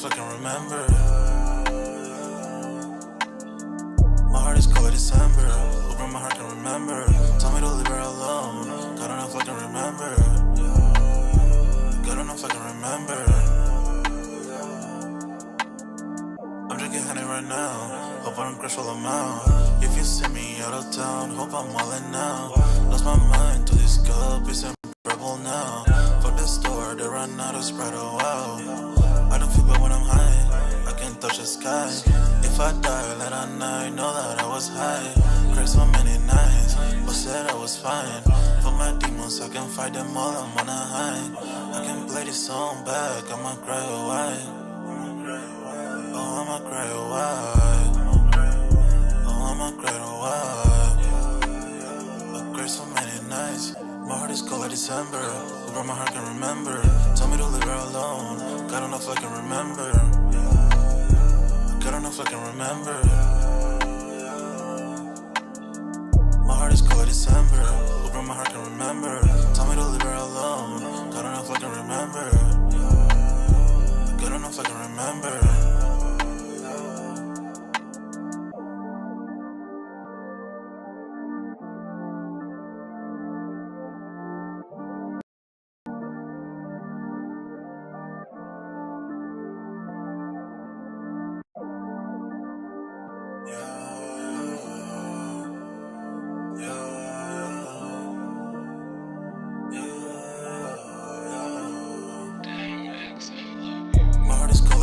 if I can remember. My heart is cold like December. Open my heart can remember. Tell me to leave her alone. God don't know if I can remember. God don't know if I can remember. I'm drinking honey right now. Hope I don't crush all amount. If you see me out of town, hope I'm wildin' now. Lost my mind to this cup, it's rebel now. Fuck the store, they run out of Sprite, oh wow. I don't feel bad when I'm high, I can touch the sky. If I die late at night, know that I was high. Cried so many nights, but said I was fine. For my demons, I can fight them all, I'm on a high. I can play this song back, I'ma cry a while. Oh, I'ma cry a while. Oh, I'ma cry a while. I cried so many nights. My heart is cold like December. Where my heart can remember. Tell me to leave her alone. God don't know if I can remember. God don't know if I can remember. My heart is cold like December. Where my heart can remember. Tell me to leave her alone. God don't know if I can remember. God don't know if I can remember.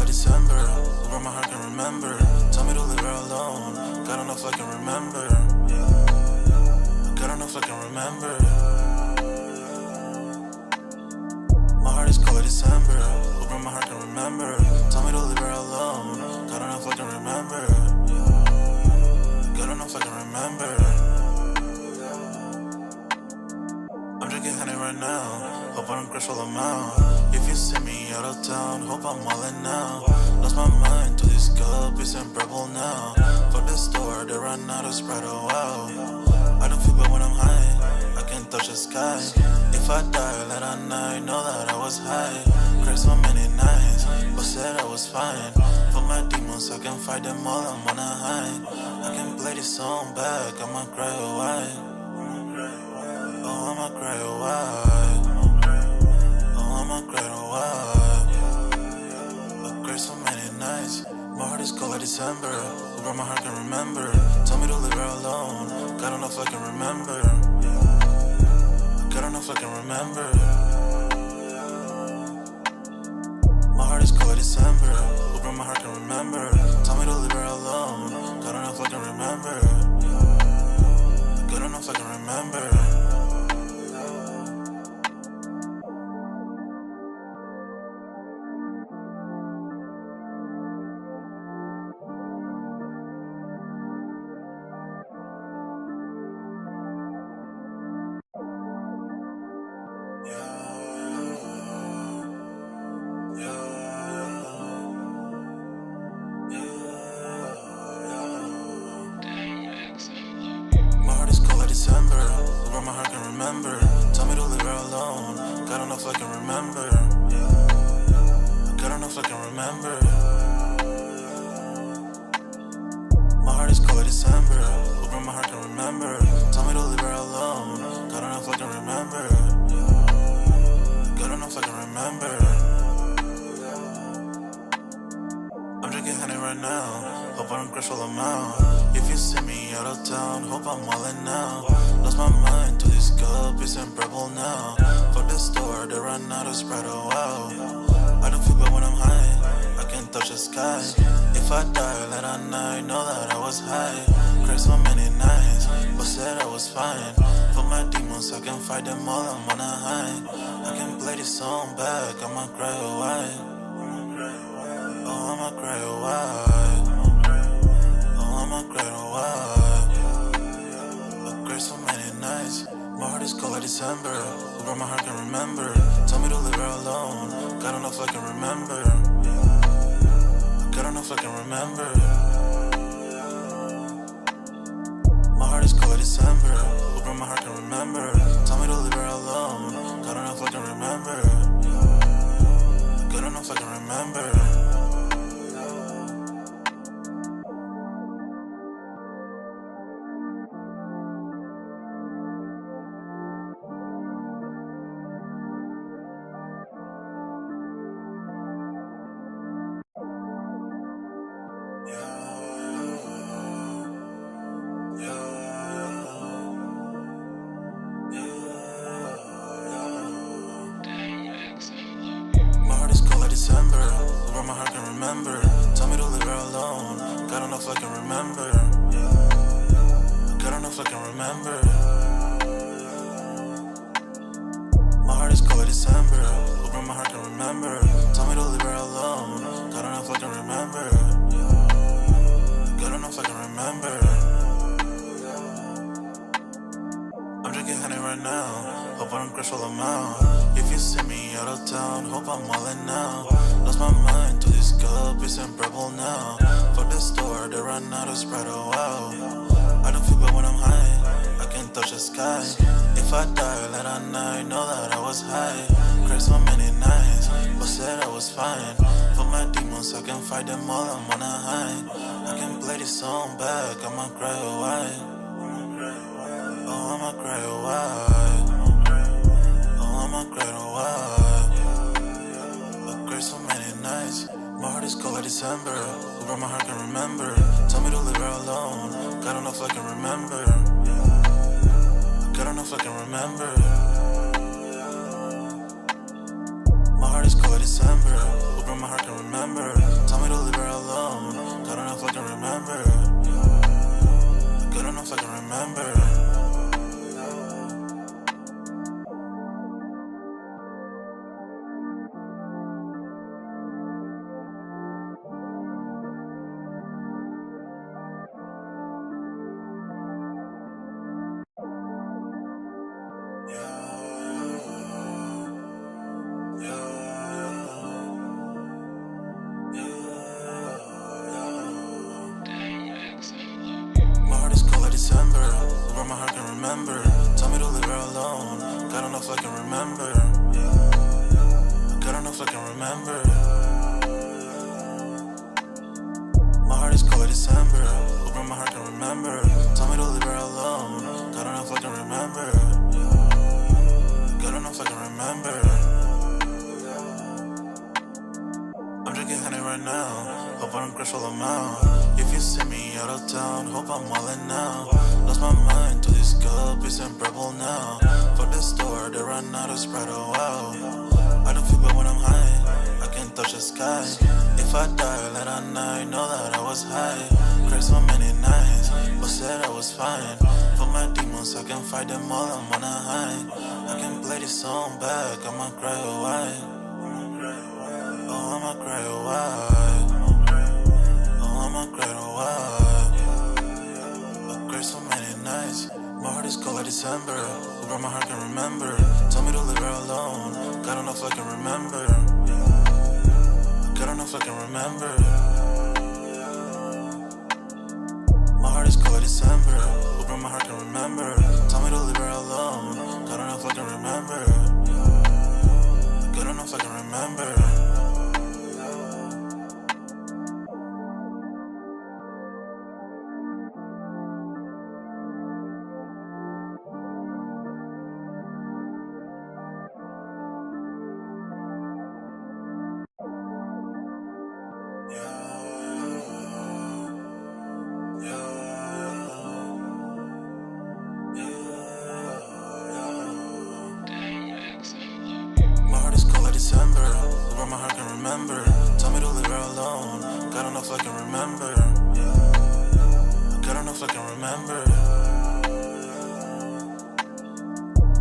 December, where my heart can remember. Tell me to leave her alone. God don't know if I can remember. God don't know if I can remember. My heart is cold like December, where my heart can remember. Tell me to leave her alone. God don't know if I can remember. God don't know if I can remember. I'm drinking honey right now. Hope I don't crush all amount. If you see me out of town, hope I'm wildin' now. Lost my mind to this cup, it's rebel now. Fuck the store, they run out of Sprite, oh wow. I don't feel bad when I'm high, I can touch the sky. If I die late at night, know that I was high. Cried so many nights, but said I was fine. For my demons, I can fight them all, I'm on a high. I can play this song back, I'ma cry a while. Oh, I'ma cry a while. Oh, I'ma cry a while. I cried so many nights. My heart is cold like December. Where my heart can remember. Tell me to leave her alone. God don't know if I can remember. God don't know if I can remember. My heart is cold like December. Where my heart can remember. Tell me to leave her alone. God don't know if I can remember. God don't know if I can remember. December, where my heart can remember. Tell me to leave her alone. God don't know if I can remember. God don't know if I can remember. My heart is cold like December, where my heart can remember. Tell me to leave her alone. God don't know if I can remember. God don't know if I can remember. I'm drinking honey right now. Hope I don't crush all amount. If you see me out of town, hope I'm wildin' now. Lost my mind to this cup, it's rebel now. Fuck the store, they run out of Sprite, oh wow. I don't feel bad when I'm high, I can touch the sky. If I die late at night, know that I was high. Cried so many nights, but said I was fine. For my demons, I can fight them all, I'm on a high. I can play this song back, I'ma cry a while. Oh, I'ma cry a while. Oh, I'ma cry a while. I cried so many nights. My heart is cold like December. Where my heart can remember. Tell me to leave her alone. God don't know if I can remember. God don't know if I can remember. My heart is cold like December. Where my heart can remember. Tell me to leave her alone. God don't know if I can remember. God don't know if I can remember. remember. God, I don't know if I can remember. My heart is cold like December. Open my heart can remember. Tell me to leave her alone. God, I don't know if I can remember. God, I don't know if I can remember. I'm drinking honey right now. Hope I don't crash while I'm out. If you see me out of town, hope I'm wildin' now. Lost my mind to this cup, it's unbearable now. Fuck the store, they run out of Sprite, oh wow. I don't feel bad when I'm high, I can't touch the sky. If I die late at night, know that I was high. Cried so many nights, but said I was fine. For my demons, I can fight them all, I'm on a high. I can play this song back, I'ma cry or why. Oh, I'ma cry or why. Oh, I'ma cry or why. I cried so many nights. My heart is cold like December. Over my heart can remember. Tell me to leave her alone. God, I don't know if I can remember. God, I don't know if I can remember. My heart is cold like December. Over my heart can remember. Tell me to leave her alone. God, I don't know if I can remember. God, I don't know if I can remember. My heart is cold like December. Over my heart can remember. Tell me to leave her alone. God, I don't know if I can remember. God, I don't know if I can remember. My heart is cold like December. Over my heart can remember. Tell me to leave her alone. God, I don't know if I can remember. God, I don't know if I can remember. I'm drinking honey right now. Hope I don't crash while I'm out. If you see me out of town, hope I'm wildin' now. Lost my mind to this cup, it's unbearable now. Fuck the store, they run out of Sprite, oh wow. I don't feel bad when I'm high, I can't touch the sky. If I die late at night, know that I was high. Cried so many nights, but said I was fine. For my demons, I can fight them all, I'm on a high. I can play this song back, I'ma cry or why. Oh, I'ma cry or why. Oh, I'ma cry or why. I cried so many nights. My heart is cold like December. Over my heart can remember. Tell me to leave her alone. God, I don't know if I can remember. God, I don't know if I can remember. My heart is cold like December. Over my heart can remember. Tell me to leave her alone. God, I don't know if I can remember. God, I don't know if I can remember. My heart is cold like December. Over my heart can remember. Tell me to leave her alone. God, I don't know if I can remember. God, I don't know if I can remember.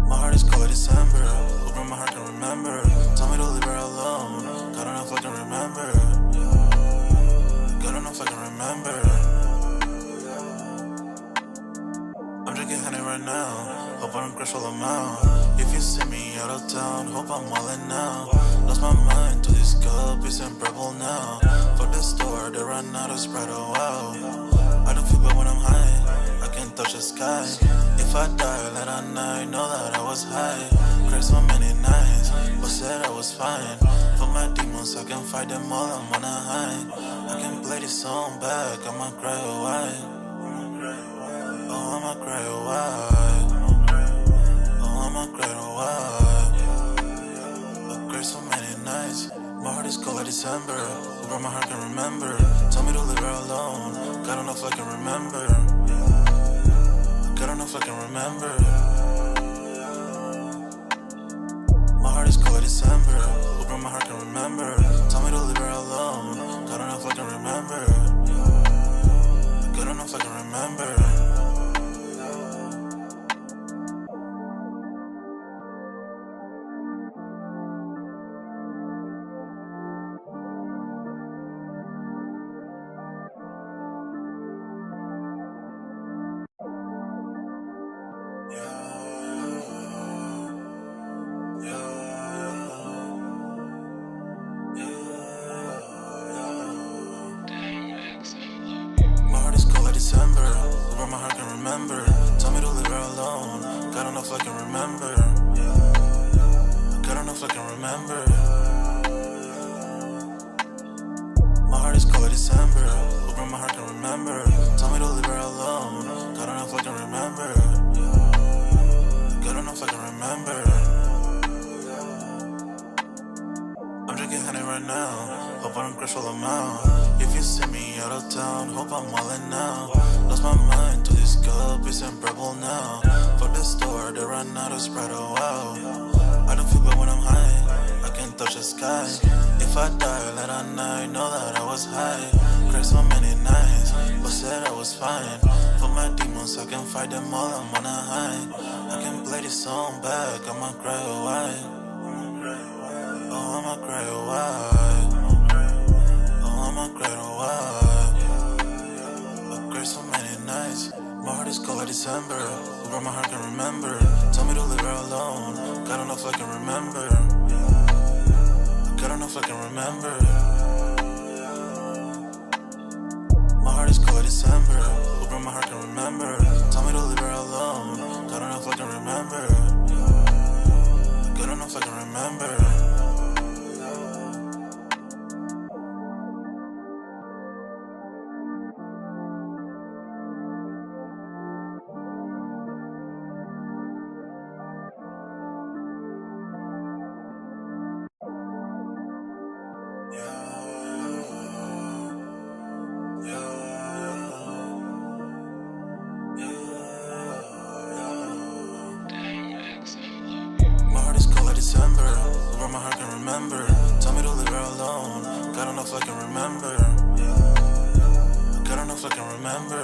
My heart is cold like December. Over my heart can remember. Tell me to leave her alone. God, I don't know if I can remember. God, I don't know if I can remember. I'm drinking honey right now. Hope I don't crash while I'm out. If you see me out of town, hope I'm wildin' now. Lost my mind to this cup, it's unbearable now. Fuck the store, they run out of Sprite, oh wow. I don't feel bad when I'm high, I can't touch the sky. If I die late at night, know that I was high. Cried so many nights, but said I was fine. For my demons, I can fight them all, I'm on a high. I can play this song back, I'ma cry or why. Oh, I'ma cry or why. Oh, I'ma cry or why. I cried so many nights. My heart is cold like December. Over my heart can remember. Tell me to leave her alone. God, I don't know if I can remember. God, I don't know if I can remember. My heart is cold like December. Over my heart can remember. Tell me to leave her alone. God, I don't know if I can remember. God, if I can remember. My heart is cold like December, where my heart can remember. Tell me to leave her alone, God don't know if I can remember. God don't know if I can remember. My heart is cold like December, where my heart can remember. Tell me to leave her alone, God don't know if I can remember. God don't know if I can remember. I'm drinking honey right now, hope I don't crush all them out. If you see me out of town, hope I'm wildin' now. Lost my mind to this cup, it's unbearable now. Fuck the store, they run out of Sprite, oh wow. I don't feel bad when I'm high, I can touch the sky. If I die late at night, know that I was high. Cried so many nights, but said I was fine. For my demons, I can fight them all, I'm on a high. I can play this song back, I'ma cry a while. Oh, I'ma cry a while. Oh, I'ma cry a while. I've cried so many nights. My heart is cold like December, where my heart can remember. Tell me to leave her alone, God don't know if I can remember. God don't know if I can remember. My heart is cold like December, where my heart can remember. Tell me to leave her alone, God don't know if I can remember. God don't know if I can remember. My heart is cold like December, where my heart can remember. Tell me to leave her alone, God don't know if I can remember. God don't know if I can remember.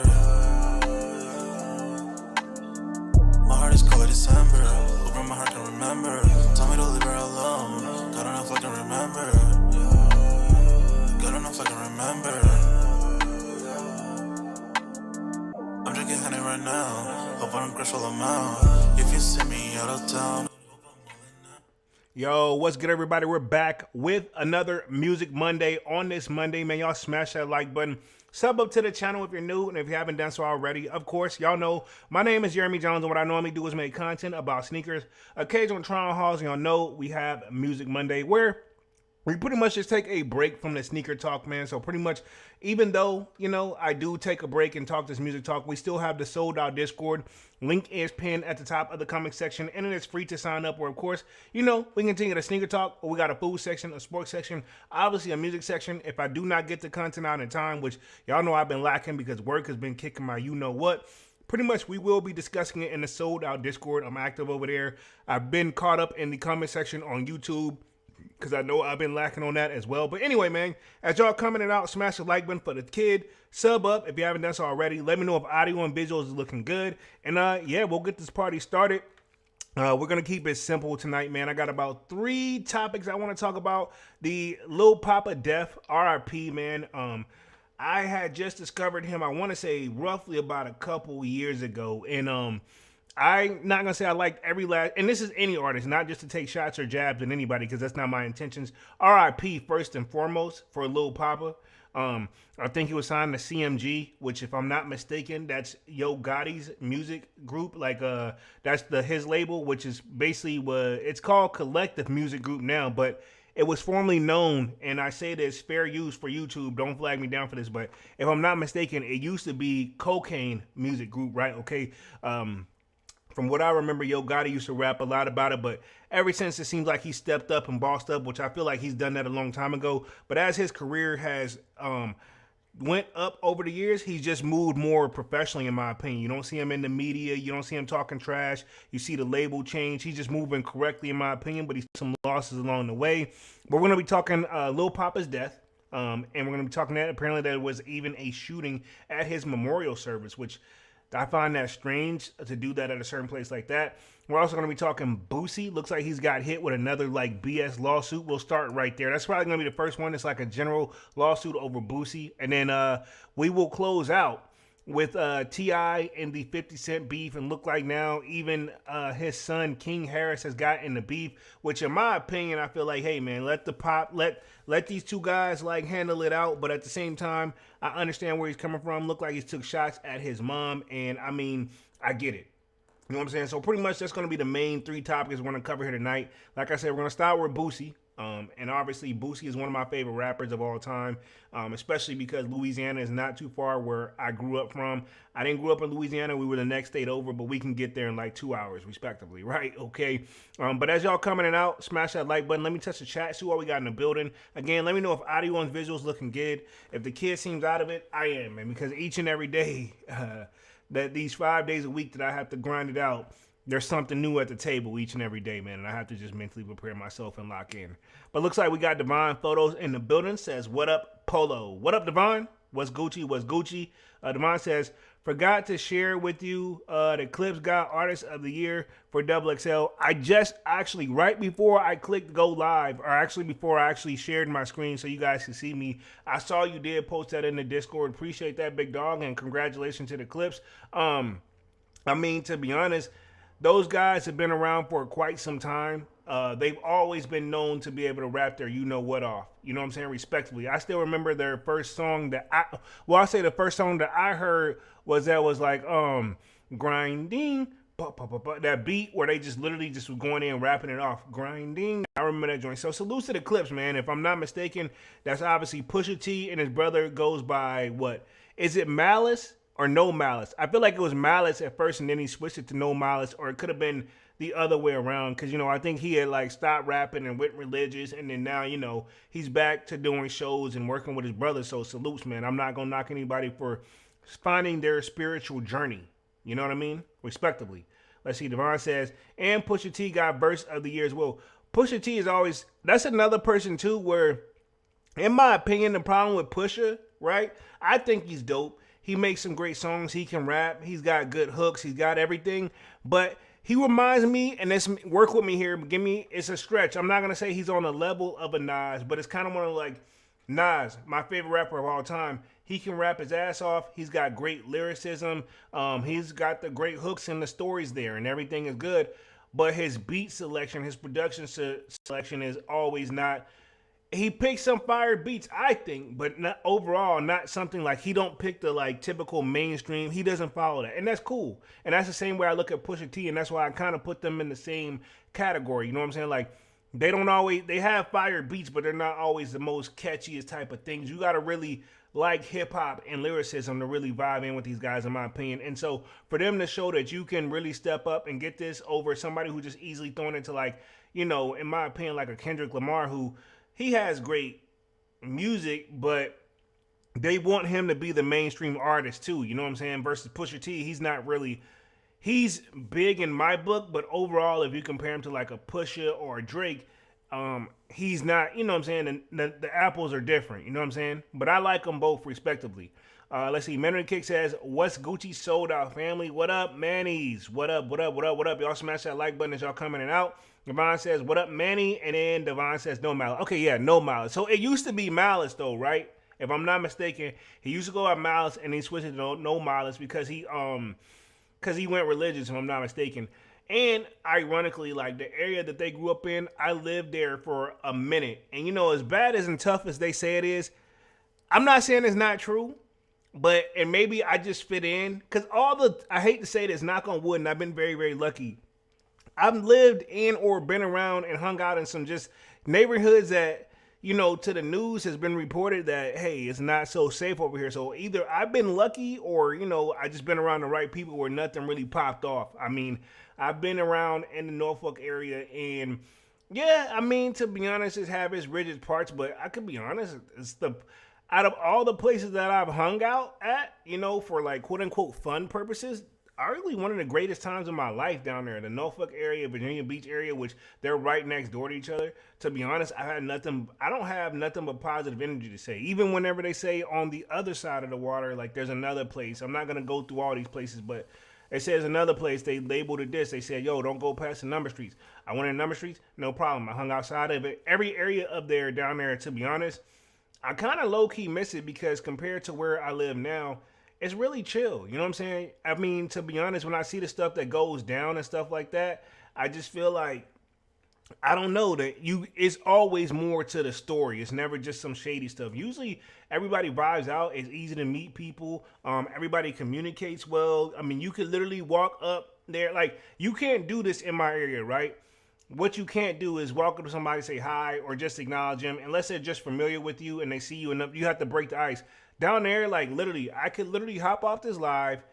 My heart is cold like December, where my heart can remember. Tell me to leave her alone, God don't know if I can remember. God don't know if I can remember. I'm drinking honey right now, hope I don't crush all them out. If you see me out of town. Yo, what's good, everybody? We're back with another Music Monday. On this Monday, man, y'all smash that like button. Sub up to the channel if you're new, and if you haven't done so already, of course, y'all know my name is Jeremy Jones, and what I normally do is make content about sneakers. Occasional trial hauls, y'all know we have Music Monday, where we pretty much just take a break from the sneaker talk, man. So pretty much, even though, you know, I do take a break and talk this music talk, we still have the sold out Discord. Link is pinned at the top of the comment section, and it is free to sign up, where, of course, you know, we continue the sneaker talk, but we got a food section, a sports section, obviously a music section. If I do not get the content out in time, which y'all know I've been lacking because work has been kicking my you-know-what, pretty much we will be discussing it in the sold out Discord. I'm active over there. I've been caught up in the comment section on YouTube, because I know I've been lacking on that as well. But anyway, man, as y'all commenting out, smash the like button for the kid. Sub up if you haven't done so already. Let me know if audio and visuals is looking good. And yeah, we'll get this party started. We're going to keep it simple tonight, man. I got about 3 topics I want to talk about. The Lil Poppa death, RIP, man. I had just discovered him, I want to say, roughly about a couple years ago. And I'm not going to say I liked every last, and this is any artist, not just to take shots or jabs at anybody, because that's not my intentions. RIP first and foremost for Lil Poppa. I think he was signed to CMG, which, if I'm not mistaken, that's Yo Gotti's music group. Like, that's his label, which is basically it's called Collective Music Group now, but it was formerly known, and I say this fair use for YouTube, don't flag me down for this, but if I'm not mistaken, it used to be Cocaine Music Group, right? Okay. From what I remember, Yo Gotti used to rap a lot about it, but ever since, it seems like he stepped up and bossed up, which I feel like he's done that a long time ago. But as his career has went up over the years, he's just moved more professionally, in my opinion. You don't see him in the media. You don't see him talking trash. You see the label change. He's just moving correctly, in my opinion, but he's some losses along the way. But we're going to be talking Lil Poppa's death. And we're going to be talking that. Apparently, there was even a shooting at his memorial service, which I find that strange to do that at a certain place like that. We're also going to be talking Boosie. Looks like he's got hit with another like BS lawsuit. We'll start right there. That's probably going to be the first one. It's like a general lawsuit over Boosie. And then we will close out with T.I. and the 50 Cent beef, and look like now even his son King Harris has gotten the beef, which in my opinion, I feel like, hey man, let these two guys like handle it out. But at the same time, I understand where he's coming from. Look like he took shots at his mom, and I mean, I get it. You know what I'm saying? So pretty much that's going to be the main three topics we're going to cover here tonight. Like I said, we're going to start with Boosie. And obviously Boosie is one of my favorite rappers of all time, especially because Louisiana is not too far where I grew up from. I didn't grow up in Louisiana. We were the next state over, but we can get there in like 2 hours respectively, right? Okay. But as y'all coming in and out, smash that like button. Let me touch the chat, see what we got in the building. Again, let me know if audio and visuals looking good. If the kid seems out of it, I am, man, because each and every day, that these 5 days a week that I have to grind it out, there's something new at the table each and every day, man, and I have to just mentally prepare myself and lock in. But looks like we got Divine Photos in the building. Says, what up, Polo? What up, Divine? What's Gucci? What's Gucci? Divine says, forgot to share with you the Clips got Artist of the Year for Double XL. I just actually, right before I clicked go live, or actually before I actually shared my screen so you guys can see me, I saw you did post that in the Discord. Appreciate that, big dog, and congratulations to the Clips. I mean, to be honest, those guys have been around for quite some time. They've always been known to be able to rap their you-know-what off. You know what I'm saying? Respectfully. I still remember their first song that I'll say the first song that I heard was like, grinding, that beat where they just literally just was going in and rapping it off. Grinding. I remember that joint. So salute to the Clips, man. If I'm not mistaken, that's obviously Pusha T, and his brother goes by what? Is it Malice? Or No Malice? I feel like it was Malice at first, and then he switched it to No Malice, or it could have been the other way around. Because, you know, I think he had like stopped rapping and went religious, and then now, you know, he's back to doing shows and working with his brother. So salutes, man. I'm not gonna knock anybody for finding their spiritual journey. You know what I mean? Respectively. Let's see. Devon says, and Pusha T got Verse of the Year as well. Pusha T is always, that's another person too where, in my opinion, the problem with Pusha, right? I think he's dope. He makes some great songs. He can rap. He's got good hooks. He's got everything. But he reminds me, and this work with me here, it's a stretch. I'm not going to say he's on the level of a Nas, but it's kind of one of like, Nas, my favorite rapper of all time. He can rap his ass off. He's got great lyricism. He's got the great hooks and the stories there, and everything is good. But his beat selection, his production selection is always not. He picks some fire beats, I think, but not overall, not something like he don't pick the like typical mainstream. He doesn't follow that, and that's cool. And that's the same way I look at Pusha T, and that's why I kind of put them in the same category. You know what I'm saying? Like they have fire beats, but they're not always the most catchiest type of things. You got to really like hip hop and lyricism to really vibe in with these guys, in my opinion. And so for them to show that you can really step up and get this over somebody who just easily thrown into like, you know, in my opinion, like a Kendrick Lamar who. He has great music, but they want him to be the mainstream artist too. You know what I'm saying? Versus Pusha T, he's not really. He's big in my book, but overall, if you compare him to like a Pusha or a Drake, he's not. You know what I'm saying? The apples are different. You know what I'm saying? But I like them both respectively. Let's see. Mandarin Kick says, "What's Gucci sold out family? What up, Manny's? What up? What up? What up? What up? Y'all smash that like button as y'all coming in and out." Devon says, what up, Manny? And then Devon says, no Malice. Okay, yeah, no Malice. So it used to be Malice, though, right? If I'm not mistaken, he used to go by Malice, and he switched it to no Malice because he went religious, if I'm not mistaken. And ironically, like the area that they grew up in, I lived there for a minute. And, you know, as bad as and tough as they say it is, I'm not saying it's not true. But, and maybe I just fit in. Because I hate to say this, knock on wood, and I've been very, very lucky. I've lived in or been around and hung out in some just neighborhoods that, you know, to the news has been reported that, hey, it's not so safe over here. So either I've been lucky or, you know, I just been around the right people where nothing really popped off. I mean, I've been around in the Norfolk area and, yeah, I mean, to be honest, it have its rigid parts, but I could be honest, out of all the places that I've hung out at, you know, for like quote unquote fun purposes, arguably one of the greatest times of my life down there. The Norfolk area, Virginia Beach area, which they're right next door to each other. To be honest, I don't have nothing but positive energy to say. Even whenever they say on the other side of the water, like there's another place. I'm not gonna go through all these places, but it says another place. They labeled it this. They said, "Yo, don't go past the number streets." I went in number streets, no problem. I hung outside of it. Every area up there, down there. To be honest, I kind of low key miss it because compared to where I live now, it's really chill. You know what I'm saying? I mean, to be honest, when I see the stuff that goes down and stuff like that, I just feel like I don't know that it's always more to the story. It's never just some shady stuff. Usually everybody vibes out. It's easy to meet people. Everybody communicates well. I mean, you could literally walk up there. Like, you can't do this in my area, right? What you can't do is walk up to somebody, say hi, or just acknowledge them, unless they're just familiar with you and they see you enough. You have to break the ice. Down there, like literally, I could literally hop off this live,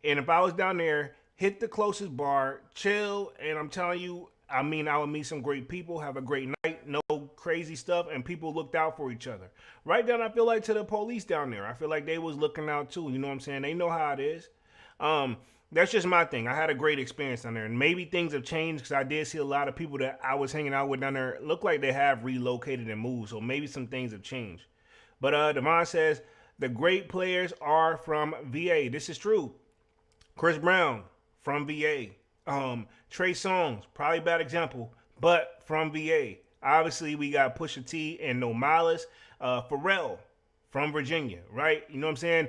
and if I was down there, hit the closest bar, chill, and I'm telling you, I mean, I would meet some great people, have a great night, no crazy stuff, and people looked out for each other. Right down, I feel like, to the police down there. I feel like they was looking out too. You know what I'm saying? They know how it is. That's just my thing. I had a great experience down there, and maybe things have changed because I did see a lot of people that I was hanging out with down there look like they have relocated and moved. So maybe some things have changed. But Devon says the great players are from VA. This is true. Chris Brown from VA. Trey Songz, probably a bad example, but from VA. Obviously, we got Pusha T and No Malice. Pharrell from Virginia, right? You know what I'm saying?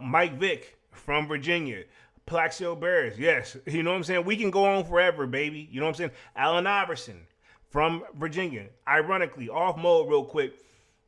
Mike Vick from Virginia. Plaxico Bears, yes. You know what I'm saying? We can go on forever, baby. You know what I'm saying? Allen Iverson from Virginia. Ironically, off mode real quick.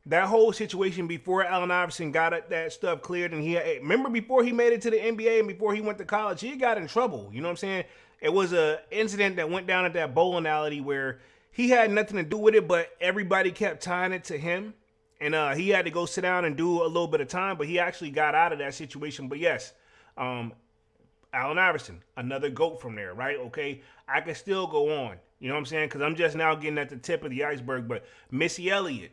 That whole situation before Allen Iverson got that stuff cleared, and remember before he made it to the NBA and before he went to college, he got in trouble. You know what I'm saying? It was a incident that went down at that bowling alley where he had nothing to do with it, but everybody kept tying it to him, and he had to go sit down and do a little bit of time, but he actually got out of that situation. But yes, Allen Iverson, another GOAT from there, right? Okay, I could still go on. You know what I'm saying? Because I'm just now getting at the tip of the iceberg. But Missy Elliott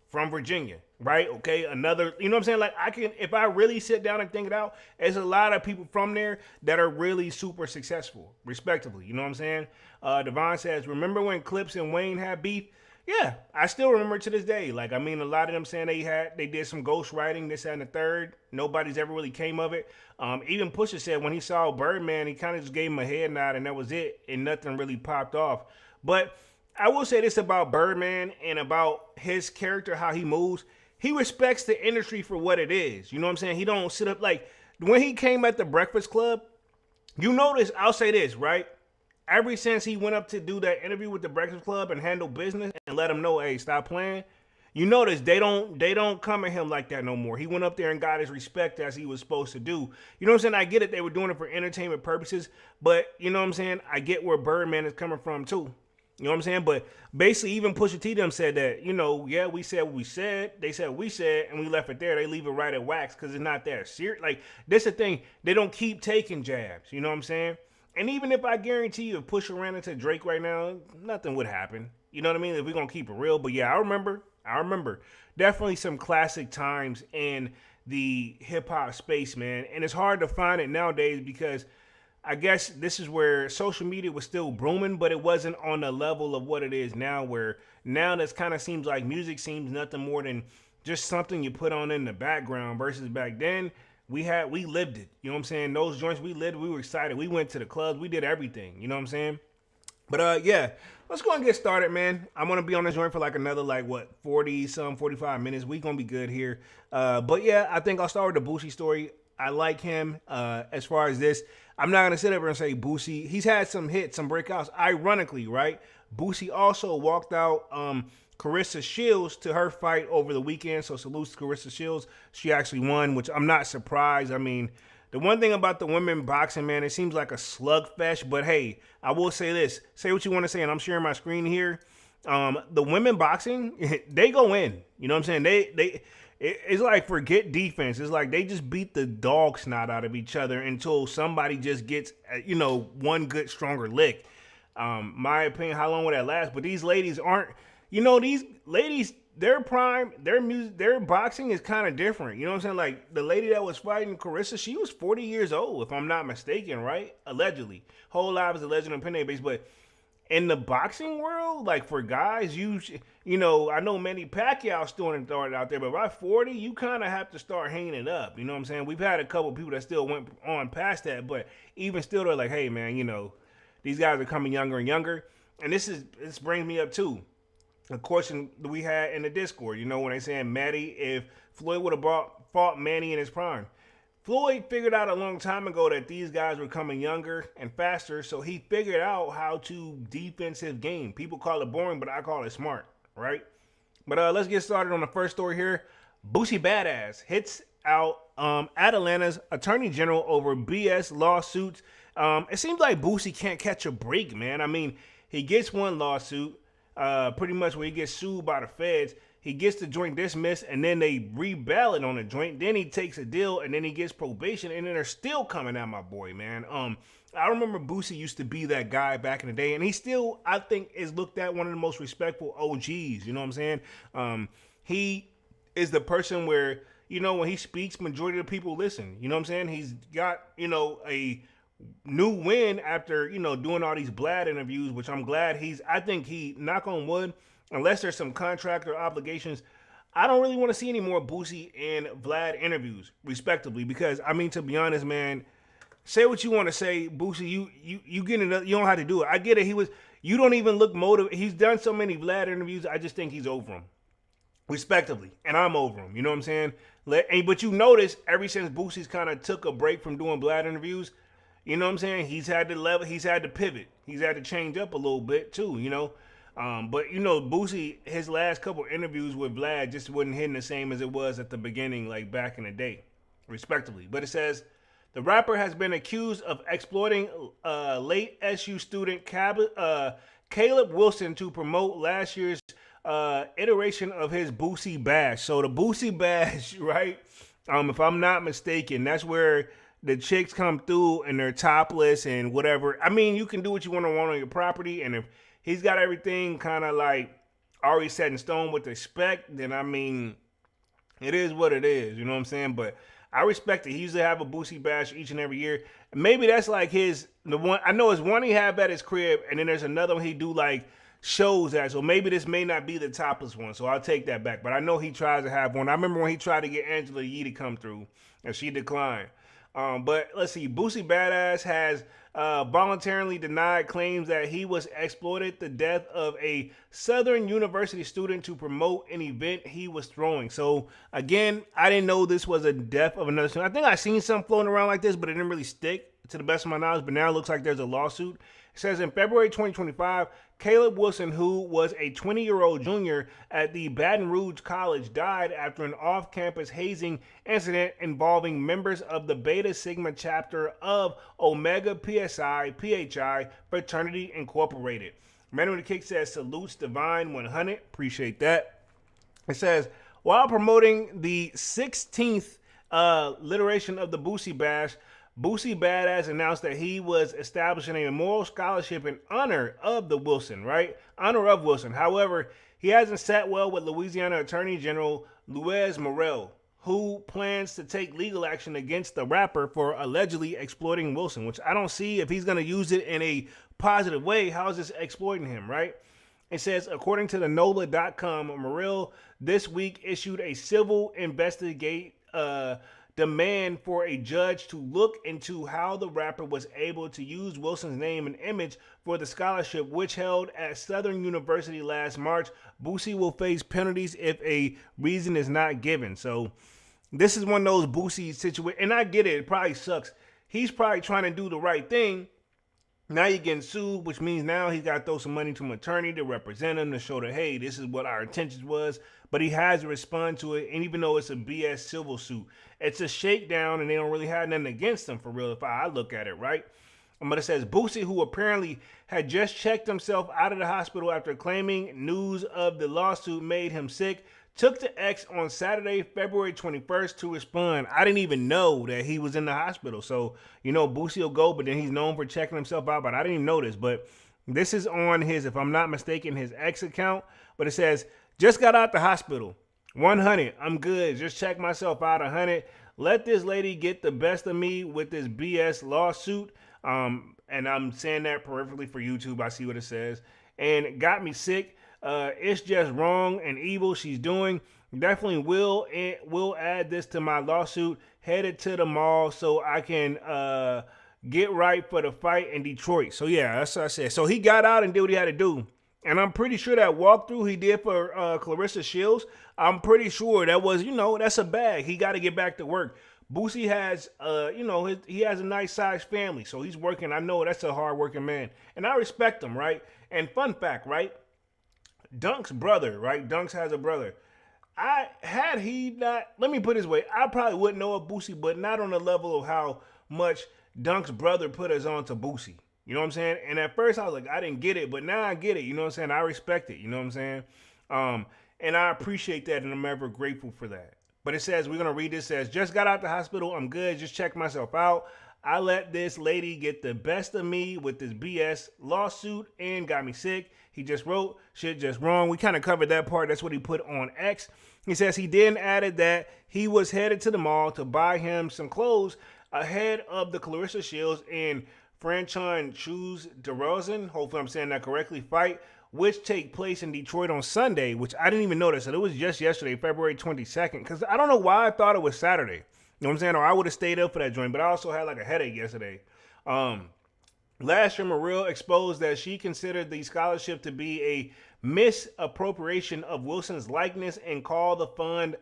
from Virginia, right? Okay, another, you know what I'm saying? Like, I can, if I really sit down and think it out, there's a lot of people from there that are really super successful, respectively. You know what I'm saying? Devon says, remember when Clips and Wayne had beef? Yeah, I still remember it to this day. Like, I mean, a lot of them saying they did some ghost writing, this, that, and the third. Nobody's ever really came of it. Even Pusha said when he saw Birdman, he kind of just gave him a head nod, and that was it, and nothing really popped off. But I will say this about Birdman and about his character, how he moves. He respects the industry for what it is. You know what I'm saying? He don't sit up like when he came at the Breakfast Club. You notice, I'll say this, right? Ever since he went up to do that interview with the Breakfast Club and handle business and let him know, hey, stop playing. You notice they don't come at him like that no more. He went up there and got his respect as he was supposed to do. You know what I'm saying? I get it. They were doing it for entertainment purposes, but you know what I'm saying? I get where Birdman is coming from too. You know what I'm saying? But basically, even Pusha T them said that, you know, yeah, we said what we said. They said what we said, and we left it there. They leave it right at wax because it's not that serious. Like, this the thing. They don't keep taking jabs. You know what I'm saying? And even if I guarantee you, if Pusha ran into Drake right now, nothing would happen. You know what I mean? If we're going to keep it real. But yeah, I remember. Definitely some classic times in the hip-hop space, man. And it's hard to find it nowadays because I guess this is where social media was still booming, but it wasn't on the level of what it is now, where now this kind of seems like music seems nothing more than just something you put on in the background versus back then. We lived it. You know what I'm saying? Those joints we lived, we were excited. We went to the clubs. We did everything. You know what I'm saying? But yeah, let's go and get started, man. I'm going to be on this joint for like another 45 minutes. We going to be good here. But yeah, I think I'll start with the Boosie story. I like him as far as this. I'm not going to sit up here and say Boosie. He's had some hits, some breakouts. Ironically, right? Boosie also walked out Carissa Shields to her fight over the weekend. So salutes to Carissa Shields. She actually won, which I'm not surprised. I mean, the one thing about the women boxing, man, it seems like a slugfest. But hey, I will say this. Say what you want to say, and I'm sharing my screen here. The women boxing, they go in. You know what I'm saying? It's like forget defense. It's like they just beat the dog snot out of each other until somebody just gets, one good, stronger lick. My opinion, how long will that last? But these ladies aren't, these ladies, their prime, their music, their boxing is kind of different. You know what I'm saying? Like the lady that was fighting Carissa, she was 40 years old, if I'm not mistaken, right? Allegedly. Whole lot is alleged on opinion base, but in the boxing world, like for guys, you know, I know Manny Pacquiao's throwing it out there, but by 40, you kind of have to start hanging it up. You know what I'm saying? We've had a couple people that still went on past that, but even still, they're like, hey man, you know, these guys are coming younger and younger, and this brings me up too. A question that we had in the Discord, you know, when they saying Matty, if Floyd would have fought Manny in his prime. Floyd figured out a long time ago that these guys were coming younger and faster, so he figured out how to defensive game. People call it boring, but I call it smart, right? But let's get started on the first story here. Boosie Badass hits out at Atlanta's Attorney General over BS lawsuits. It seems like Boosie can't catch a break, man. I mean, he gets one lawsuit, pretty much where he gets sued by the feds. He gets the joint dismissed, and then they reballot on the joint. Then he takes a deal, and then he gets probation, and then they're still coming at my boy, man. I remember Boosie used to be that guy back in the day, and he still, I think, is looked at one of the most respectful OGs. You know what I'm saying? He is the person where, you know, when he speaks, majority of the people listen. You know what I'm saying? He's got, you know, a new win after, you know, doing all these Vlad interviews, which I'm glad I think he, knock on wood, unless there's some contract or obligations, I don't really want to see any more Boosie and Vlad interviews, respectively, because, I mean, to be honest, man, say what you want to say, Boosie, you get it, you don't have to do it. I get it. You don't even look motivated. He's done so many Vlad interviews, I just think he's over him, respectively, and I'm over him. You know what I'm saying? But you notice, ever since Boosie's kind of took a break from doing Vlad interviews, you know what I'm saying? He's had to pivot. He's had to change up a little bit, too, you know? But, you know, Boosie, his last couple interviews with Vlad just wasn't hitting the same as it was at the beginning, like back in the day, respectively. But it says, the rapper has been accused of exploiting late SU student Caleb Wilson to promote last year's iteration of his Boosie Bash. So the Boosie Bash, right, if I'm not mistaken, that's where the chicks come through and they're topless and whatever. I mean, you can do what you want on your property, and if he's got everything kind of like already set in stone with the spec, then I mean, it is what it is, you know what I'm saying? But I respect it. He usually have a Boosie Bash each and every year. Maybe that's like the one, I know it's one he have at his crib, and then there's another one he do like shows at, so maybe this may not be the topless one, so I'll take that back. But I know he tries to have one. I remember when he tried to get Angela Yee to come through, and she declined. But let's see, Boosie Badass has voluntarily denied claims that he was exploited the death of a Southern University student to promote an event he was throwing. So again, I didn't know this was a death of another student. I think I seen some floating around like this, but it didn't really stick to the best of my knowledge. But now it looks like there's a lawsuit. It says in February 2025, Caleb Wilson, who was a 20-year-old junior at the Baton Rouge College, died after an off-campus hazing incident involving members of the Beta Sigma chapter of Omega Psi PHI Fraternity Incorporated. Man with the Kick says, salutes Divine 100. Appreciate that. It says, while promoting the 16th iteration of the Boosie Bash, Boosie Badass announced that he was establishing a memorial scholarship in honor of the Wilson, right? Honor of Wilson. However, he hasn't sat well with Louisiana Attorney General Luis Morel, who plans to take legal action against the rapper for allegedly exploiting Wilson, which I don't see if he's going to use it in a positive way. How is this exploiting him, right? It says, according to the NOLA.com, Morel this week issued a civil demand for a judge to look into how the rapper was able to use Wilson's name and image for the scholarship, which held at Southern University last March. Boosie will face penalties if a reason is not given. So this is one of those Boosie situations, and I get it. It probably sucks. He's probably trying to do the right thing. Now you're getting sued, which means now he's got to throw some money to an attorney to represent him, to show that, hey, this is what our intentions was. But he has to respond to it, and even though it's a BS civil suit, it's a shakedown, and they don't really have nothing against him for real, if I look at it, right? But it says, Boosie, who apparently had just checked himself out of the hospital after claiming news of the lawsuit made him sick, took to X on Saturday, February 21st to respond. I didn't even know that he was in the hospital. So, you know, Boosie will go, but then he's known for checking himself out, but I didn't even know this. But this is on his, if I'm not mistaken, his X account. But it says, Just got out the hospital. 100. I'm good. Just check myself out. 100. Let this lady get the best of me with this BS lawsuit. And I'm saying that peripherally for YouTube. I see what it says. And it got me sick. It's just wrong and evil she's doing. Definitely will add this to my lawsuit. Headed to the mall so I can get right for the fight in Detroit. So yeah, that's what I said. So he got out and did what he had to do. And I'm pretty sure that walkthrough he did for Clarissa Shields, I'm pretty sure that was, that's a bag. He got to get back to work. Boosie has, he has a nice sized family. So he's working. I know that's a hard working man. And I respect him, right? And fun fact, right? Dunk's brother, right? Dunks has a brother. Let me put it this way, I probably wouldn't know of Boosie, but not on the level of how much Dunk's brother put us on to Boosie. You know what I'm saying? And at first I was like, I didn't get it, but now I get it. You know what I'm saying? I respect it. You know what I'm saying? And I appreciate that, and I'm ever grateful for that. But it says, we're going to read this, says, just got out the hospital. I'm good. Just checked myself out. I let this lady get the best of me with this BS lawsuit and got me sick. He just wrote, shit just wrong. We kind of covered that part. That's what he put on X. He says he then added that he was headed to the mall to buy him some clothes ahead of the Clarissa Shields and Franchon Choose DeRozan, hopefully I'm saying that correctly, fight, which take place in Detroit on Sunday, which I didn't even notice. And it was just yesterday, February 22nd, because I don't know why I thought it was Saturday. You know what I'm saying? Or I would have stayed up for that joint, but I also had like a headache yesterday. Last year, Morrill exposed that she considered the scholarship to be a misappropriation of Wilson's likeness and called the fund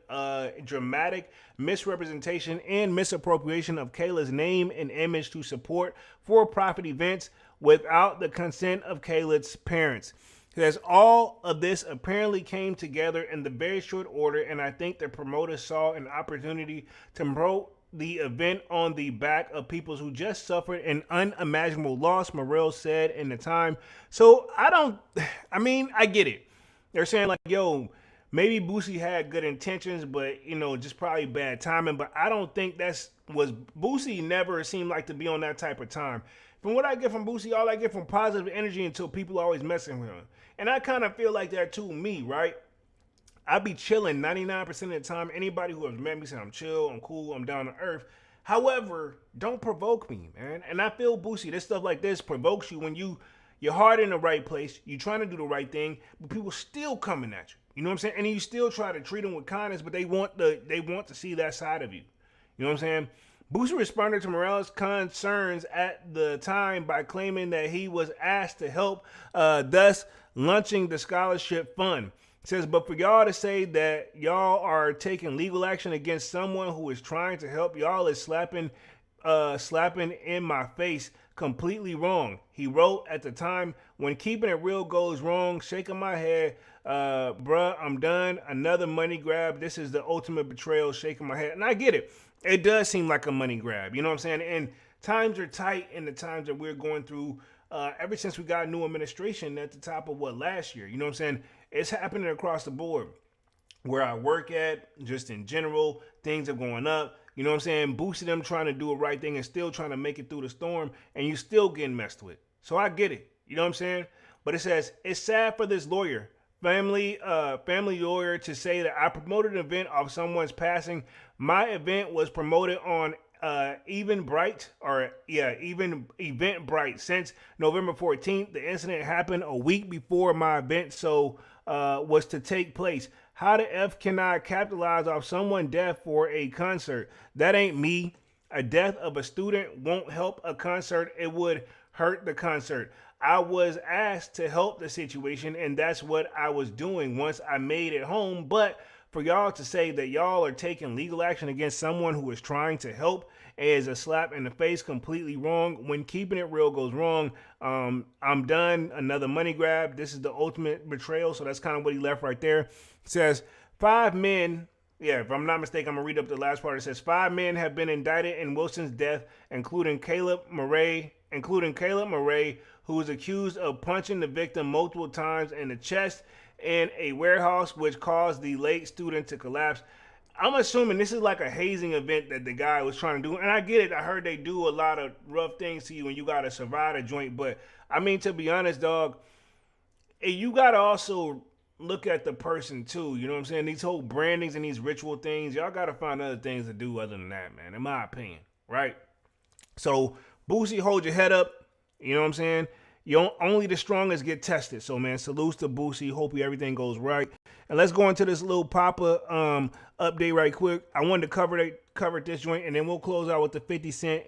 dramatic misrepresentation and misappropriation of Kayla's name and image to support for-profit events without the consent of Kayla's parents. Says all of this apparently came together in the very short order, and I think the promoters saw an opportunity to promote the event on the back of people who just suffered an unimaginable loss, Morrill said in the time. So I get it. They're saying like, yo, maybe Boosie had good intentions, but, just probably bad timing. But I don't think Boosie never seemed like to be on that type of time. From what I get from Boosie, all I get from positive energy until people are always messing with him. And I kind of feel like that too, me, right? I be chilling 99% of the time. Anybody who has met me said I'm chill, I'm cool, I'm down to earth. However, don't provoke me, man. And I feel Boosie, this stuff like this provokes you when your heart in the right place, you're trying to do the right thing, but people still coming at you. You know what I'm saying? And you still try to treat them with kindness, but they want to see that side of you. You know what I'm saying? Boosie responded to Morrill's concerns at the time by claiming that he was asked to help, thus launching the scholarship fund. Says, but for y'all to say that y'all are taking legal action against someone who is trying to help y'all is slapping in my face, completely wrong. He wrote at the time, when keeping it real goes wrong, shaking my head, bruh, I'm done. Another money grab. This is the ultimate betrayal, shaking my head. And I get it. It does seem like a money grab. You know what I'm saying? And times are tight in the times that we're going through. Ever since we got a new administration at the top of last year, you know what I'm saying? It's happening across the board. Where I work at, just in general, things are going up. You know what I'm saying? Boosie them trying to do the right thing and still trying to make it through the storm, and you still getting messed with. So I get it. You know what I'm saying? But it says, it's sad for this lawyer, family lawyer, to say that I promoted an event of someone's passing. My event was promoted on Eventbrite. Since November 14th. The incident happened a week before my event was to take place. How the F can I capitalize off someone's death for a concert? That ain't me. A death of a student won't help a concert. It would hurt the concert. I was asked to help the situation, and that's what I was doing once I made it home. But for y'all to say that y'all are taking legal action against someone who is trying to help is a slap in the face, completely wrong. When keeping it real goes wrong, I'm done. Another money grab. This is the ultimate betrayal. So that's kind of what he left right there. It says 5 men. Yeah, if I'm not mistaken, I'm going to read up the last part. It says 5 men have been indicted in Wilson's death, including Caleb Murray, who was accused of punching the victim multiple times in the chest in a warehouse, which caused the late student to collapse. I'm assuming this is like a hazing event that the guy was trying to do. And I get it. I heard they do a lot of rough things to you and you got to survive a joint. But, I mean, to be honest, dog, you got to also look at the person too. You know what I'm saying? These whole brandings and these ritual things, y'all gotta find other things to do other than that, man. In my opinion, right? So Boosie, hold your head up. You know what I'm saying? Only the strongest get tested. So man, salutes to Boosie. Hope everything goes right. And let's go into this Lil Poppa update right quick. I wanted to cover this joint, and then we'll close out with the 50 Cent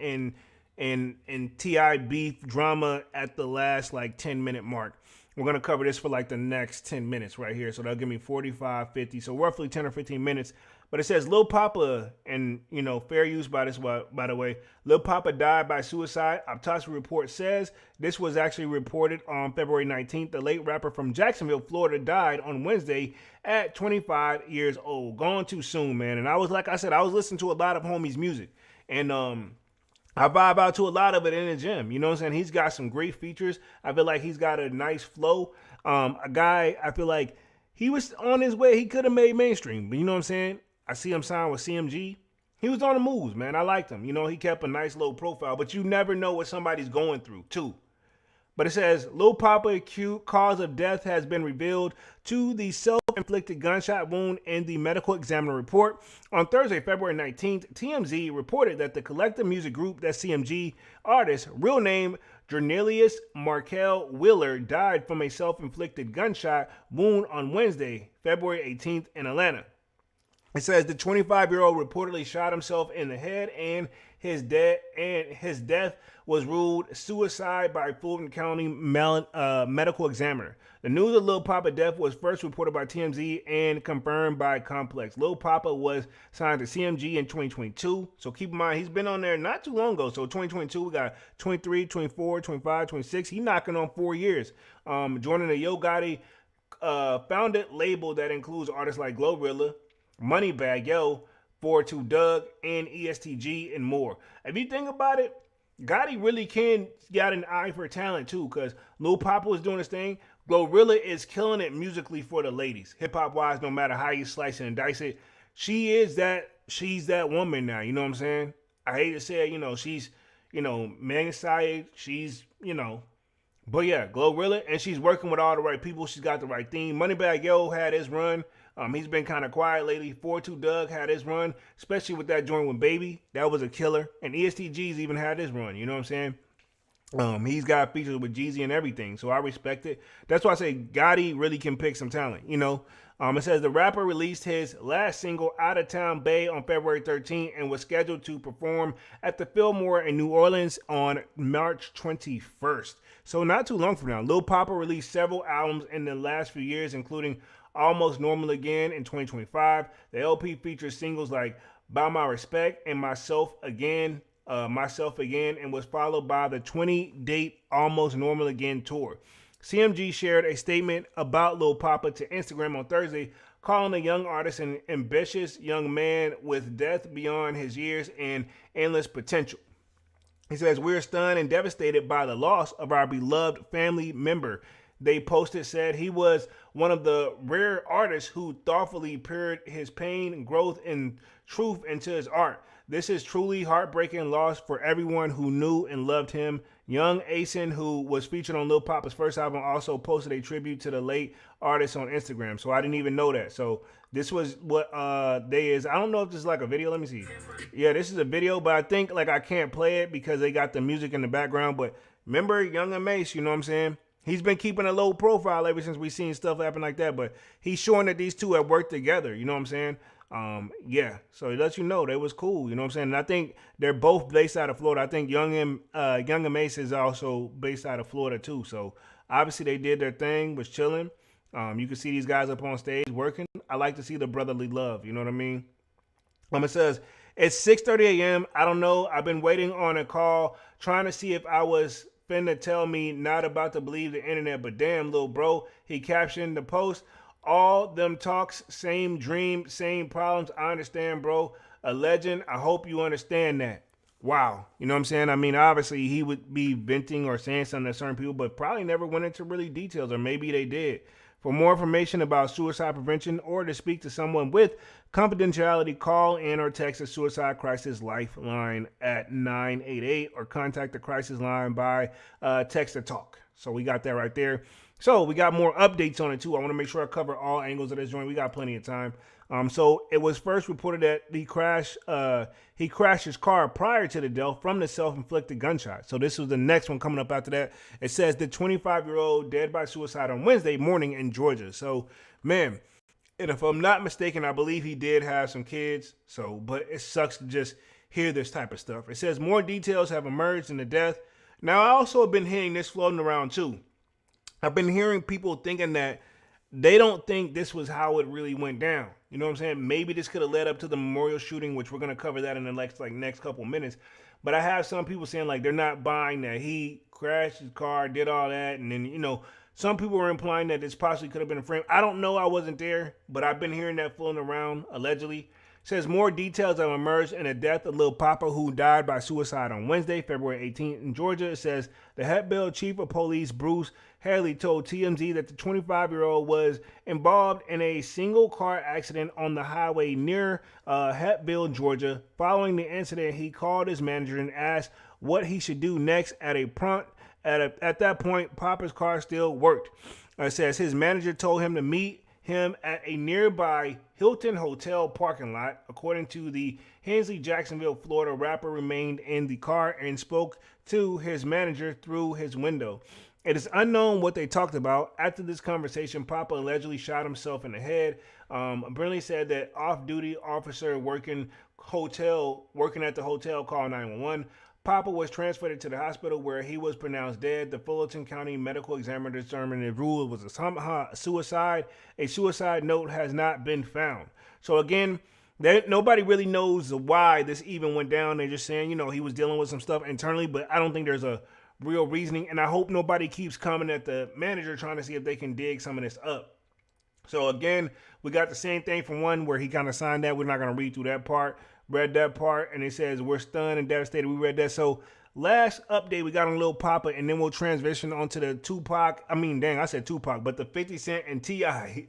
and T.I. beef drama at the last like 10-minute mark. We're going to cover this for like the next 10 minutes right here. So that'll give me 45, 50, so roughly 10 or 15 minutes. But it says Lil Poppa, and you know, fair use by the way, Lil Poppa died by suicide. Autopsy report says this was actually reported on February 19th. The late rapper from Jacksonville, Florida, died on Wednesday at 25 years old. Gone too soon, man. And I was, like I said, I was listening to a lot of homies' music, and I vibe out to a lot of it in the gym. You know what I'm saying? He's got some great features. I feel like he's got a nice flow. A guy, I feel like he was on his way. He could have made mainstream, but you know what I'm saying? I see him signed with CMG. He was on the moves, man. I liked him. You know, he kept a nice low profile, but you never know what somebody's going through, too. But it says, Lil Poppa acute cause of death has been revealed to the self-inflicted gunshot wound in the medical examiner report. On Thursday, February 19th, TMZ reported that the collective music group, that CMG artist, real name Jernelius Markel Wheeler, died from a self-inflicted gunshot wound on Wednesday, February 18th in Atlanta. It says the 25-year-old reportedly shot himself in the head, and his death was ruled suicide by Fulton County medical examiner. The news of Lil Poppa death was first reported by TMZ and confirmed by Complex. Lil Poppa was signed to CMG in 2022. So keep in mind, he's been on there not too long ago. So 2022, we got 23, 24, 25, 26. He's knocking on 4 years. Joining the Yo Gotti founded label that includes artists like Glorilla, Moneybagg Yo, 42 Doug, and ESTG, and more. If you think about it, Gotti really got an eye for talent too, because Lil Poppa was doing his thing. Glorilla is killing it musically for the ladies. Hip hop wise, no matter how you slice it and dice it, she's that woman now. You know what I'm saying? I hate to say it, you know, she's, you know, man-side, she's, you know, but yeah, Glorilla, and she's working with all the right people. She's got the right theme. Moneybagg Yo had his run. He's been kind of quiet lately. 42 Doug had his run, especially with that joint with Baby. That was a killer. And ESTG's even had his run. You know what I'm saying? He's got features with Jeezy and everything, so I respect it. That's why I say Gotti really can pick some talent, you know. It says the rapper released his last single, Out of Town Bay, on February 13th and was scheduled to perform at the Fillmore in New Orleans on March 21st. So not too long from now. Lil Poppa released several albums in the last few years, including Almost Normal Again in 2025. The LP features singles like By My Respect and Myself Again, and was followed by the 20-date Almost Normal Again tour. CMG shared a statement about Lil Poppa to Instagram on Thursday, calling the young artist an ambitious young man with depth beyond his years and endless potential. He says, "We're stunned and devastated by the loss of our beloved family member." They posted, said he was one of the rare artists who thoughtfully poured his pain, growth, and truth into his art. This is truly heartbreaking loss for everyone who knew and loved him. Young Asen, who was featured on Lil Poppa's first album, also posted a tribute to the late artist on Instagram. So I didn't even know that. So this was what they is. I don't know if this is like a video. Let me see. Yeah, this is a video, but I think like I can't play it because they got the music in the background. But remember Young and Mace, you know what I'm saying? He's been keeping a low profile ever since we seen stuff happen like that. But he's showing that these two have worked together. You know what I'm saying? Yeah, so it lets you know they was cool, you know what I'm saying? And I think they're both based out of Florida. I think Young and Mace is also based out of Florida too. So obviously they did their thing, was chilling. You can see these guys up on stage working. I like to see the brotherly love, you know what I mean? It says, it's 6:30 a.m. I don't know. I've been waiting on a call, trying to see if I was finna tell me not about to believe the internet, but damn, little bro, he captioned the post. All them talks, same dream, same problems. I understand, bro. A legend. I hope you understand that. Wow. You know what I'm saying? I mean, obviously he would be venting or saying something to certain people, but probably never went into really details, or maybe they did. For more information about suicide prevention or to speak to someone with confidentiality, call in or text the Suicide Crisis Lifeline at 988 or contact the crisis line by text or talk. So we got that right there. So we got more updates on it too. I want to make sure I cover all angles of this joint. We got plenty of time. So it was first reported that he crashed his car prior to the death from the self-inflicted gunshot. So this was the next one coming up after that. It says the 25-year-old dead by suicide on Wednesday morning in Georgia. So, man, and if I'm not mistaken, I believe he did have some kids. So, but it sucks to just hear this type of stuff. It says more details have emerged in the death. Now, I also have been hearing this floating around too. I've been hearing people thinking that they don't think this was how it really went down. You know what I'm saying? Maybe this could have led up to the memorial shooting, which we're going to cover that in the next couple minutes. But I have some people saying like they're not buying that he crashed his car, did all that. And then, you know, some people were implying that this possibly could have been a frame. I don't know. I wasn't there, but I've been hearing that floating around allegedly. Says more details have emerged in the death of Lil Poppa, who died by suicide on Wednesday, February 18th in Georgia. It says the Hepville chief of police, Bruce Haley, told TMZ that the 25-year-old was involved in a single car accident on the highway near Hepville, Georgia. Following the incident, he called his manager and asked what he should do next. At that point, Poppa's car still worked. It says his manager told him to meet him at a nearby Hilton Hotel parking lot. According to the Hensley, Jacksonville, Florida, rapper remained in the car and spoke to his manager through his window. It is unknown what they talked about. After this conversation, Poppa allegedly shot himself in the head. Brinley said that off-duty officer working at the hotel called 911. Poppa was transferred to the hospital where he was pronounced dead. The Fulton County medical examiner determined the rule was a suicide. A suicide note has not been found. So again, nobody really knows why this even went down. They're just saying, you know, he was dealing with some stuff internally, but I don't think there's a real reasoning. And I hope nobody keeps coming at the manager trying to see if they can dig some of this up. So again, we got the same thing from one where he kind of signed that. We're not going to read through that part. Read that part, and it says, we're stunned and devastated. We read that. So last update we got on Lil Poppa, and then we'll transition onto the I said Tupac, but the 50 Cent and T.I.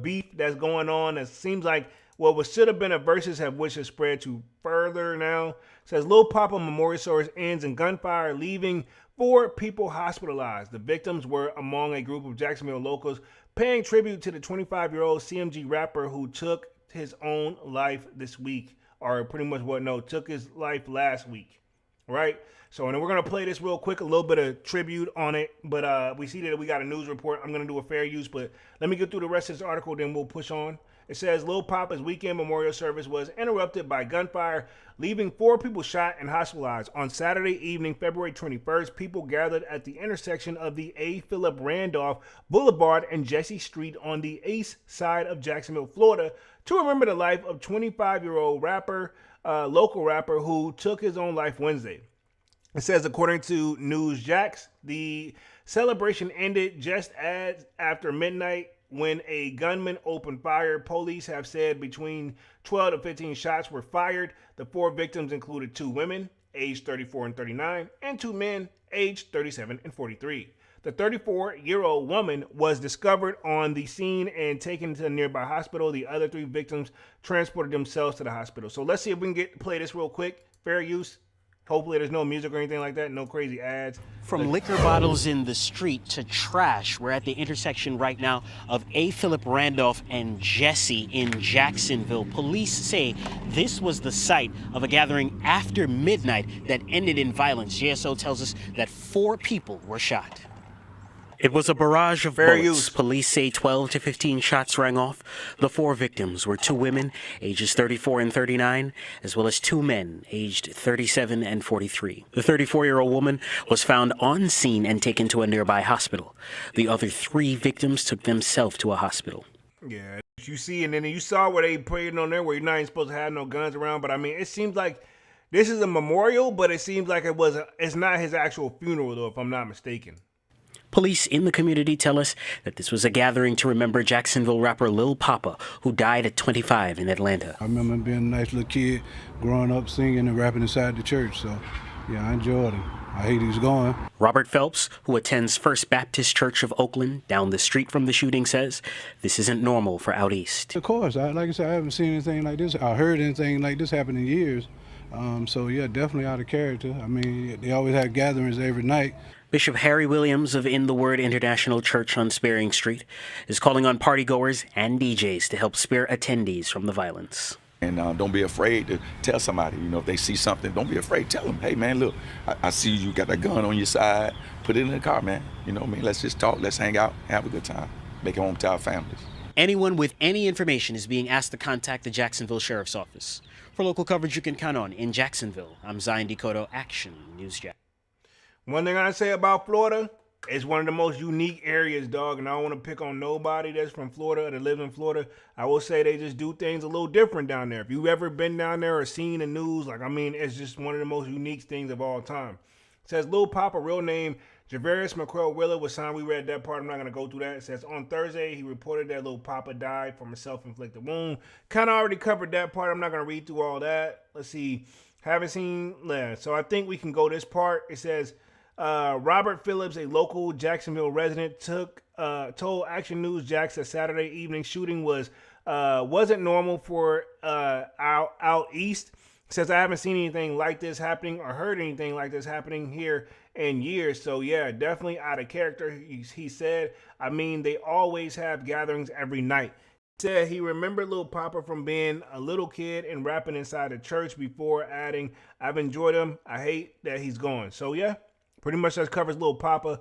Beef that's going on. It seems like what should have been a versus have wished to spread to further now. It says Lil Poppa memorial service ends in gunfire, leaving 4 people hospitalized. The victims were among a group of Jacksonville locals paying tribute to the 25-year-old CMG rapper who took his own life this week. Or pretty much took his life last week, right? So, and we're going to play this real quick, a little bit of tribute on it, but we see that we got a news report. I'm going to do a fair use, but let me get through the rest of this article, then we'll push on. It says Lil Poppa's weekend memorial service was interrupted by gunfire, leaving 4 people shot and hospitalized. On Saturday evening, February 21st, people gathered at the intersection of the A. Philip Randolph Boulevard and Jesse Street on the east side of Jacksonville, Florida, to remember the life of 25-year-old local rapper who took his own life Wednesday. It says, according to Newsjax, the celebration ended just after midnight when a gunman opened fire. Police have said between 12 to 15 shots were fired. The 4 victims included 2 women, aged 34 and 39, and 2 men, aged 37 and 43. The 34-year-old woman was discovered on the scene and taken to a nearby hospital. The other 3 victims transported themselves to the hospital. So let's see if we can play this real quick. Fair use. Hopefully there's no music or anything like that. No crazy ads. From liquor bottles in the street to trash. We're at the intersection right now of A. Philip Randolph and Jesse in Jacksonville. Police say this was the site of a gathering after midnight that ended in violence. JSO tells us that 4 people were shot. It was a barrage of bullets. Police say 12 to 15 shots rang off. The 4 victims were 2 women, ages 34 and 39, as well as 2 men, aged 37 and 43. The 34-year-old woman was found on scene and taken to a nearby hospital. The other 3 victims took themselves to a hospital. Yeah, you see, and then you saw where they put it on there where you're not even supposed to have no guns around. But I mean, it seems like this is a memorial, but it seems like it's not his actual funeral, though, if I'm not mistaken. Police in the community tell us that this was a gathering to remember Jacksonville rapper Lil Poppa, who died at 25 in Atlanta. I remember being a nice little kid, growing up singing and rapping inside the church, so yeah, I enjoyed him. I hate he's going. Robert Phelps, who attends First Baptist Church of Oakland down the street from the shooting, says this isn't normal for out east. Of course, like I said, I haven't seen anything like this. I heard anything like this happen in years. So yeah, definitely out of character. I mean, they always have gatherings every night. Bishop Harry Williams of In the Word International Church on Spearing Street is calling on partygoers and DJs to help spare attendees from the violence. And don't be afraid to tell somebody, you know, if they see something, don't be afraid. Tell them, hey, man, look, I see you got a gun on your side. Put it in the car, man. You know what I mean? Let's just talk. Let's hang out. Have a good time. Make it home to our families. Anyone with any information is being asked to contact the Jacksonville Sheriff's Office. For local coverage you can count on in Jacksonville, I'm Zion Decoto, Action News Jack. One thing I say about Florida, it's one of the most unique areas, dog, and I don't want to pick on nobody that's from Florida or that lives in Florida. I will say they just do things a little different down there. If you've ever been down there or seen the news, like, I mean, it's just one of the most unique things of all time. It says Lil Poppa, real name Javarius McCrell Willer, was signed. We read that part. I'm not going to go through that. It says on Thursday, he reported that Lil Poppa died from a self-inflicted wound. Kind of already covered that part. I'm not going to read through all that. Let's see. Haven't seen. So I think we can go this part. It says, Robert Phillips, a local Jacksonville resident, told Action News Jax that Saturday evening shooting wasn't normal for out east. Says I haven't seen anything like this happening or heard anything like this happening here in years. So yeah, definitely out of character. He said, I mean, they always have gatherings every night. He said he remembered Lil Poppa from being a little kid and rapping inside the church before adding, I've enjoyed him. I hate that he's gone. So yeah. Pretty much that covers Lil Poppa.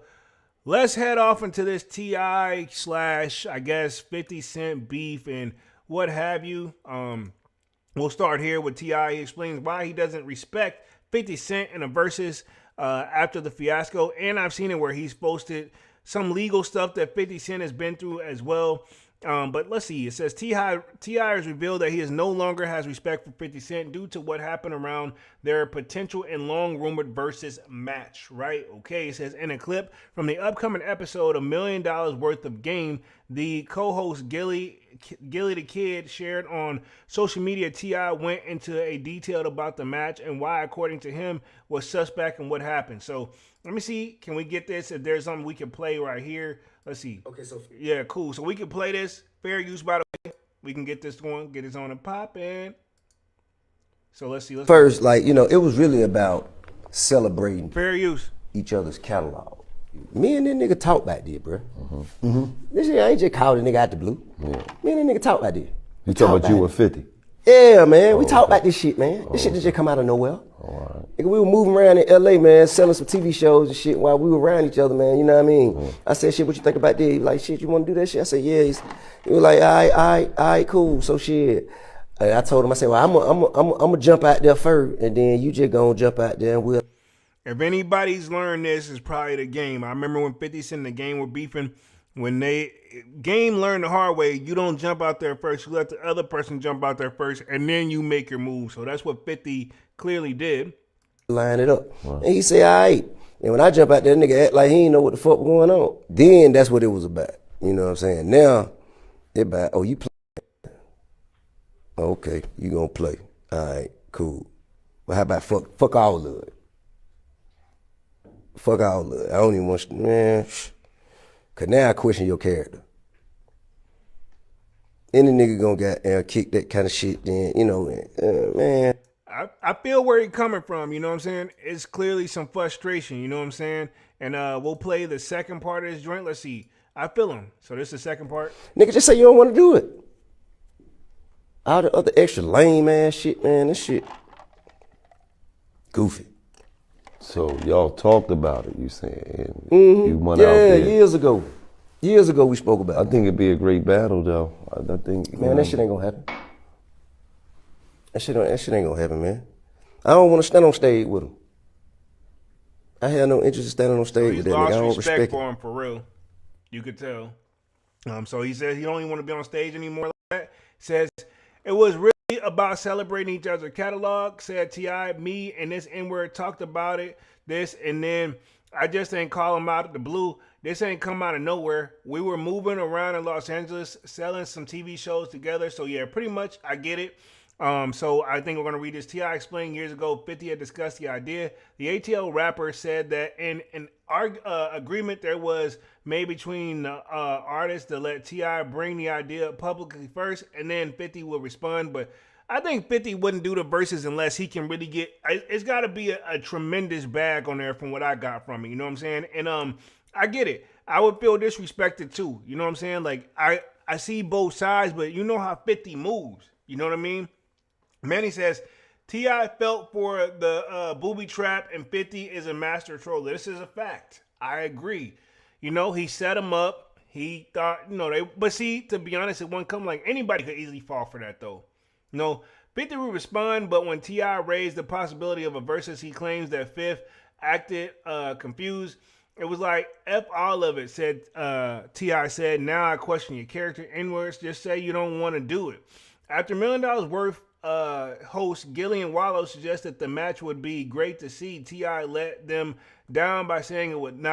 Let's head off into this T.I. / I guess 50 Cent beef and what have you. We'll start here with T.I. He explains why he doesn't respect 50 Cent in a verses after the fiasco. And I've seen it where he's posted some legal stuff that 50 Cent has been through as well. But let's see. It says T.I. has revealed that he no longer has respect for 50 Cent due to what happened around their potential and long rumored versus match, right? Okay, it says in a clip from the upcoming episode of $1 Million Worth of Game, the co-host Gilly the Kid shared on social media, T.I. went into a detail about the match and why, according to him, was suspect and what happened. So let me see. Can we get this? If there's something we can play right here. Let's see. Okay, so yeah, cool. So we can play this. Fair use, by the way. We can get this one, get this on and popping. So let's see. First, like, you know, it was really about celebrating fair use each other's catalog. Me and that nigga talk back there, bro. This shit, I ain't just called a nigga out the blue. Yeah. Me and that nigga talk back there. You talking about you and 50? Yeah, man. We talk about this shit, man. This shit just come out of nowhere. Nigga, we were moving around in LA, man, selling some TV shows and shit while we were around each other, man. You know what I mean? I said, shit, what you think about that? He was like, shit, you want to do that shit? I said, yeah. He was like, all right, cool. So shit. I told him, I said, well, I'm gonna jump out there first, and then you just gonna jump out there and we'll. If anybody's learned this, it's probably the Game. I remember when 50 Cent and the Game were beefing. When Game learned the hard way, you don't jump out there first. You let the other person jump out there first, and then you make your move. So that's what 50 clearly did. Line it up. Wow. And he said, all right. And when I jump out there, nigga act like he ain't know what the fuck was going on. Then that's what it was about. You know what I'm saying? Now, it about, oh, you play. Okay, you gonna play. All right, cool. Well, how about fuck all of it? Fuck all of it. I don't even want, man. Cause now I question your character. Any nigga gonna get kick that kind of shit, then, you know, man. I feel where he's coming from, you know what I'm saying? It's clearly some frustration, you know what I'm saying? And we'll play the second part of this joint. Let's see. I feel him. So this is the second part. Nigga, just say you don't want to do it. All the other extra lame ass shit, man, this shit goofy. So y'all talked about it, you saying? You went out there. Years ago. Years ago we spoke about it. I think it'd be a great battle, though. I think. Man, that shit ain't gonna happen. That shit ain't gonna happen, man. I don't want to stand on stage with him. I have no interest in standing on stage with that nigga. I don't respect for him, for real. You could tell. So he says he don't even want to be on stage anymore like that. Says it was really about celebrating each other's catalog. Said T.I., me and this N-word talked about it, this, and then I just ain't call him out of the blue. This ain't come out of nowhere. We were moving around in Los Angeles, selling some TV shows together. So yeah, pretty much I get it. So I think we're going to read this. T.I. explained years ago 50 had discussed the idea. The ATL rapper said that in an agreement there was made between the artists to let T.I. bring the idea up publicly first, and then 50 would respond. But I think 50 wouldn't do the verses unless he can really get. It's got to be a tremendous bag on there from what I got from it. You know what I'm saying? And I get it. I would feel disrespected too. You know what I'm saying? Like I see both sides, but you know how 50 moves. You know what I mean? Manny says, T.I. felt for the booby trap and 50 is a master troller. This is a fact. I agree. You know, he set him up. He thought, but see, to be honest, it wouldn't come like anybody could easily fall for that though. 50 would respond, but when T.I. raised the possibility of a versus, he claims that Fifth acted confused. It was like, F all of it, said T.I. said, now I question your character. N-words, just say you don't want to do it. After $1 Million Worth, host Gillian Wallow suggested the match would be great to see. T.I. let them down by saying it would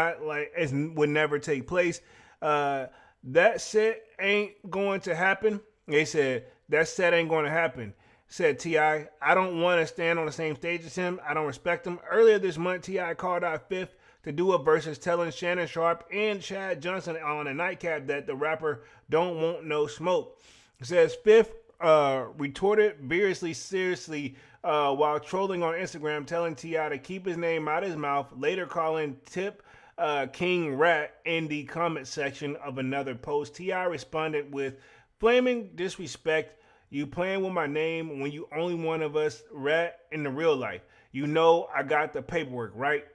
would never take place. That set ain't going to happen. They said that set ain't going to happen. Said T.I. I don't want to stand on the same stage as him. I don't respect him. Earlier this month, T.I. called out Fifth to do a versus, telling Shannon Sharp and Chad Johnson on a nightcap that the rapper don't want no smoke. It says Fifth retorted seriously while trolling on Instagram, telling T.I. to keep his name out of his mouth, later calling Tip King Rat in the comment section of another post. T.I. responded with flaming disrespect. You playing with my name when you only one of us rat in the real life. You know I got the paperwork, right?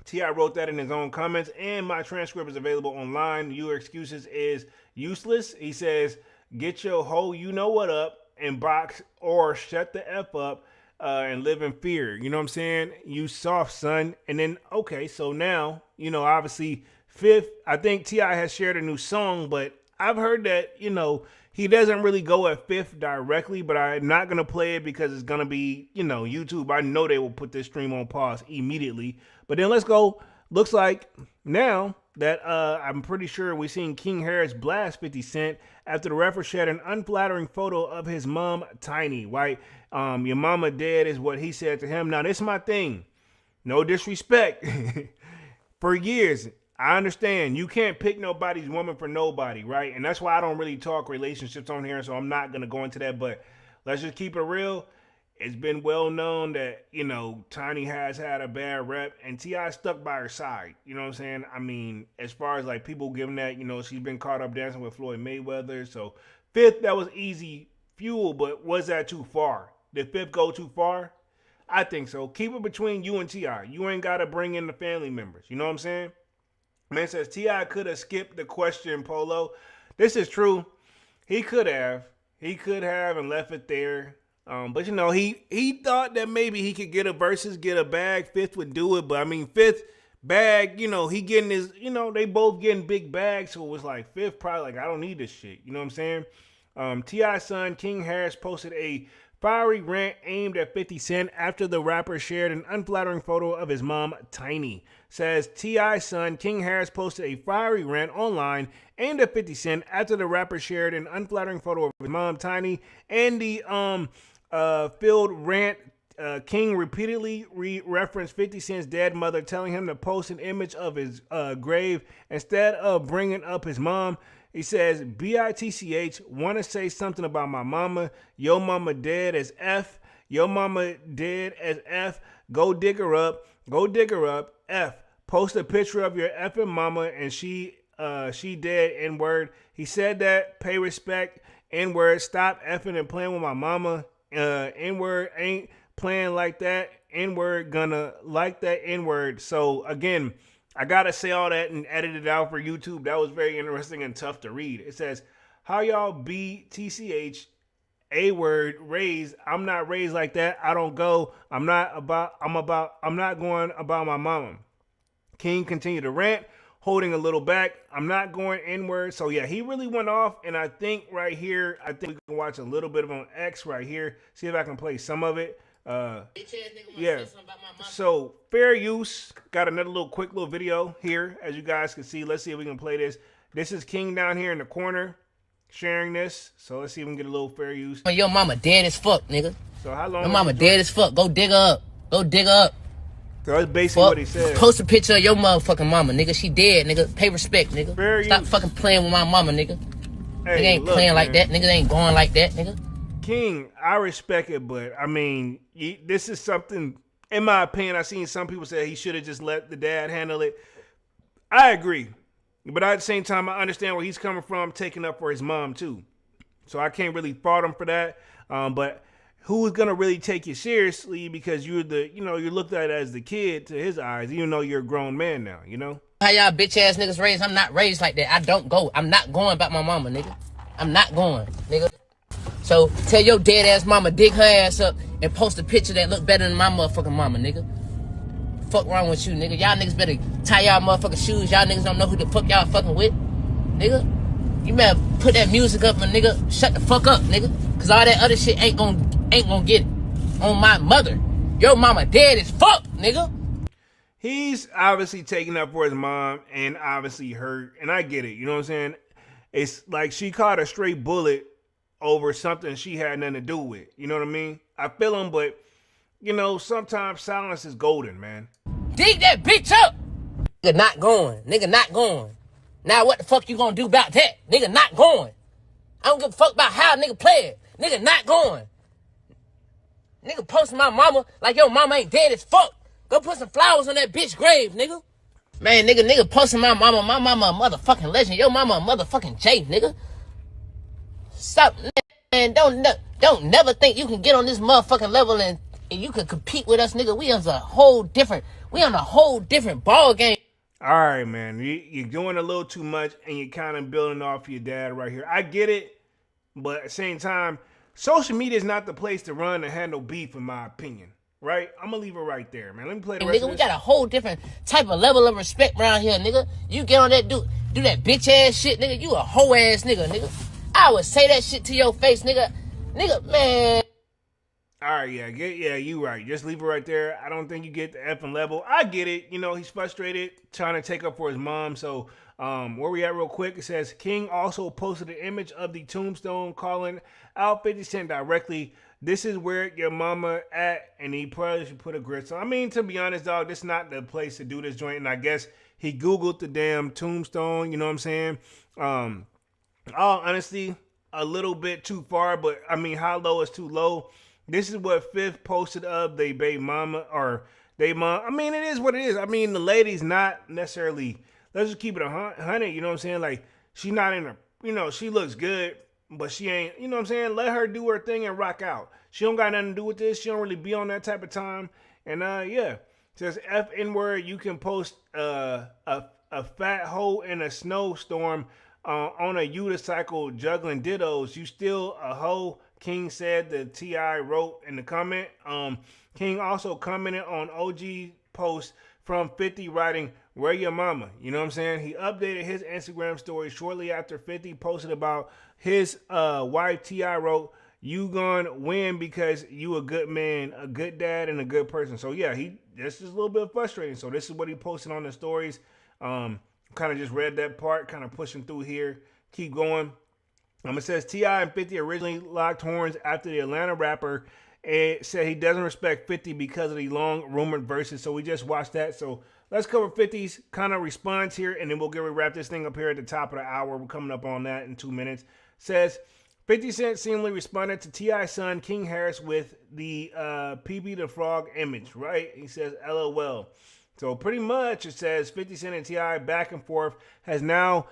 T.I. wrote that in his own comments, and my transcript is available online. Your excuses is useless. He says, get your whole you-know-what up and box or shut the F up and live in fear. You know what I'm saying? You soft, son. And then, okay, so now, obviously, Fifth, I think T.I. has shared a new song, but I've heard that, he doesn't really go at Fifth directly, but I'm not going to play it because it's going to be, YouTube. I know they will put this stream on pause immediately. But then let's go. Looks like now that I'm pretty sure we've seen King Harris blast 50 Cent after the rapper shared an unflattering photo of his mom, Tiny, right? Your mama dead is what he said to him. Now, this is my thing. No disrespect. For years, I understand you can't pick nobody's woman for nobody, right? And that's why I don't really talk relationships on here, so I'm not going to go into that. But let's just keep it real. It's been well known that, Tiny has had a bad rep, and T.I. stuck by her side. You know what I'm saying? I mean, as far as like people giving that, she's been caught up dancing with Floyd Mayweather. So Fifth, that was easy fuel, but was that too far? Did Fifth go too far? I think so. Keep it between you and T.I. You ain't got to bring in the family members. You know what I'm saying? Man says T.I. could have skipped the question, Polo. This is true. He could have. He could have and left it there. But he thought that maybe he could get a versus, get a bag. Fifth would do it. But I mean, Fifth bag, he getting his, they both getting big bags. So it was like Fifth probably like, I don't need this shit. You know what I'm saying? T.I.'s son, King Harris, posted a fiery rant aimed at 50 Cent after the rapper shared an unflattering photo of his mom, Tiny. Says T.I.'s son, King Harris, posted a fiery rant online aimed at 50 Cent after the rapper shared an unflattering photo of his mom, Tiny. And the filled rant, King repeatedly referenced 50 Cent's dead mother, telling him to post an image of his grave instead of bringing up his mom. He says, BITCH, want to say something about my mama. Yo mama dead as F. Yo mama dead as F. Go dig her up. Go dig her up. F. Post a picture of your effing mama and she dead, N-word. He said that. Pay respect, N-word. Stop effing and playing with my mama. N-word ain't playing like that. N-word gonna like that N-word. So again, I gotta say all that and edit it out for YouTube. That was very interesting and tough to read. It says, how y'all BTCH A-word raised? I'm not raised like that. I don't go. I'm not going about my mama. King continued to rant, holding a little back. I'm not going N-word. So yeah, he really went off. And I think right here, we can watch a little bit of on X right here. See if I can play some of it. Yeah. So fair use. Got another quick little video here, as you guys can see. Let's see if we can play this. This is King down here in the corner. sharing this. So let's see if we can get a little fair use. Your mama dead as fuck, nigga. So how long? Your mama dead as fuck. Go dig her up. Go dig her up. So that's basically what he said. Post a picture of your motherfucking mama, nigga. She dead, nigga. Pay respect, nigga. Fair Stop use. fucking playing with my mama, nigga. Hey, nigga ain't playing like that. Nigga ain't going like that, nigga. King, I respect it, but I mean, this is something, in my opinion, I've seen some people say he should have just let the dad handle it. I agree. But at the same time, I understand where he's coming from, taking up for his mom, too. So I can't really fault him for that. But who's going to really take you seriously because you're you're looked at as the kid to his eyes, even though you're a grown man now, you know? How y'all bitch ass niggas raised? I'm not raised like that. I don't go. I'm not going about my mama, nigga. I'm not going, nigga. So tell your dead ass mama dig her ass up and post a picture that look better than my motherfucking mama, nigga. Fuck wrong with you, nigga? Y'all niggas better tie y'all motherfucking shoes. Y'all niggas don't know who the fuck y'all fucking with, nigga. You better put that music up and nigga shut the fuck up, nigga. Cause all that other shit ain't gonna get it. On my mother. Your mama dead as fuck, nigga. He's obviously taking up for his mom and obviously hurt. And I get it. You know what I'm saying? It's like she caught a straight bullet over something she had nothing to do with. You know what I mean? I feel him, but, you know, sometimes silence is golden, man. Dig that bitch up. Nigga not going. Nigga not going. Now what the fuck you gonna do about that? Nigga not going. I don't give a fuck about how nigga play it. Nigga not going. Nigga posting my mama like your mama ain't dead as fuck. Go put some flowers on that bitch grave, nigga. Man, nigga posting my mama a motherfucking legend. Your mama a motherfucking J, nigga. Stop, man. Don't never think you can get on this motherfucking level and you can compete with us, nigga. We on a whole different ball game. All right, man. You're doing a little too much and you're kind of building off your dad right here. I get it, but at the same time, social media is not the place to run and handle beef, in my opinion. Right? I'm gonna leave it right there, man. Let me play the rest Nigga, of we this. got a whole different type of level of respect around here, nigga. You get on that do that bitch ass shit, nigga. You a hoe ass nigga. I would say that shit to your face, nigga. Nigga, man. All right, yeah, you right. Just leave it right there. I don't think you get the effing level. I get it. You know, he's frustrated, trying to take up for his mom. So, where we at real quick, it says, King also posted an image of the tombstone calling out 50 Cent directly. This is where your mama at, and he probably should put a grit on. I mean, to be honest, dog, this is not the place to do this joint. And I guess he Googled the damn tombstone, you know what I'm saying? All honesty, a little bit too far, but I mean, how low is too low? This is what Fifth posted of they baby mama or they mom. I mean, it is what it is. I mean, the lady's not necessarily, let's just keep it 100, you know what I'm saying? Like, she's not in a, you know, she looks good, but she ain't, you know what I'm saying? Let her do her thing and rock out. She don't got nothing to do with this. She don't really be on that type of time. And yeah, it says F-N-word, you can post a fat hoe in a snowstorm on a unicycle juggling dittos. You still a hoe, King said, the T.I. wrote in the comment. King also commented on OG post from 50 writing, where your mama? You know what I'm saying? He updated his Instagram story shortly after 50 posted about his wife. T.I. wrote, you gonna win because you a good man, a good dad, and a good person. So yeah, this is a little bit frustrating. So this is what he posted on the stories. Kind of just read that part, kind of pushing through here. Keep going. It says T.I. and 50 originally locked horns after the Atlanta rapper said he doesn't respect 50 because of the long rumored verses. So we just watched that. So let's cover 50's kind of response here, and then we'll get ready to wrap this thing up here at the top of the hour. We're coming up on that in 2 minutes. Says 50 Cent seemingly responded to T.I.'s son King Harris with the PB the Frog image, right? He says, LOL. So pretty much it says 50 Cent and T.I. back and forth has now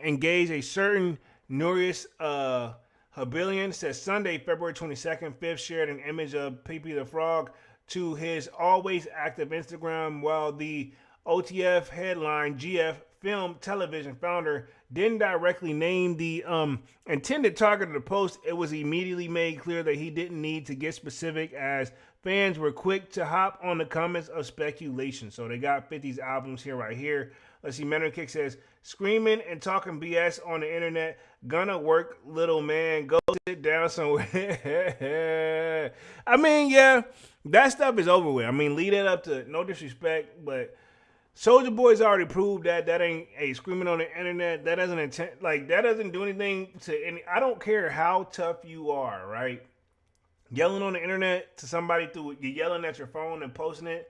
engaged a certain Nurius Habilian. Says Sunday, February 22nd, Fifth shared an image of Pee-Pee the Frog to his always active Instagram, while the OTF headline GF Film Television founder didn't directly name the intended target of the post. It was immediately made clear that he didn't need to get specific, as fans were quick to hop on the comments of speculation. So they got 50's albums here, right here. Let's see, Menor Kick says, screaming and talking BS on the internet, gonna work, little man, go sit down somewhere. I mean, yeah, that stuff is over with. I mean, lead it up to, no disrespect, but Soulja Boy's already proved that ain't screaming on the internet. That doesn't that doesn't do anything to any. I don't care how tough you are, right? Yelling on the internet to somebody through you yelling at your phone and posting it.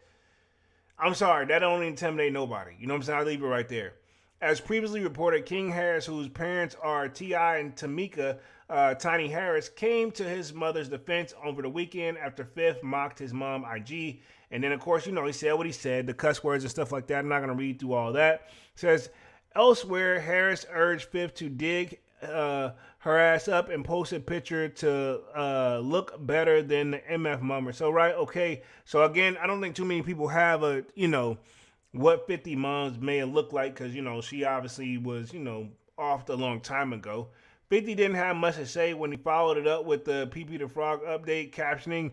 I'm sorry, that don't intimidate nobody. You know what I'm saying? I leave it right there. As previously reported, King Harris, whose parents are T.I. and Tamika Tiny Harris, came to his mother's defense over the weekend after Fifth mocked his mom IG. And then, of course, you know, he said what he said, the cuss words and stuff like that. I'm not going to read through all that. It says, elsewhere, Harris urged Fifth to dig her ass up and post a picture to look better than the MF mummer. So, right, okay. So, again, I don't think too many people have a, you know, what 50 moms may have looked like because, you know, she obviously was, you know, off a long time ago. 50 didn't have much to say when he followed it up with the PP the Frog update captioning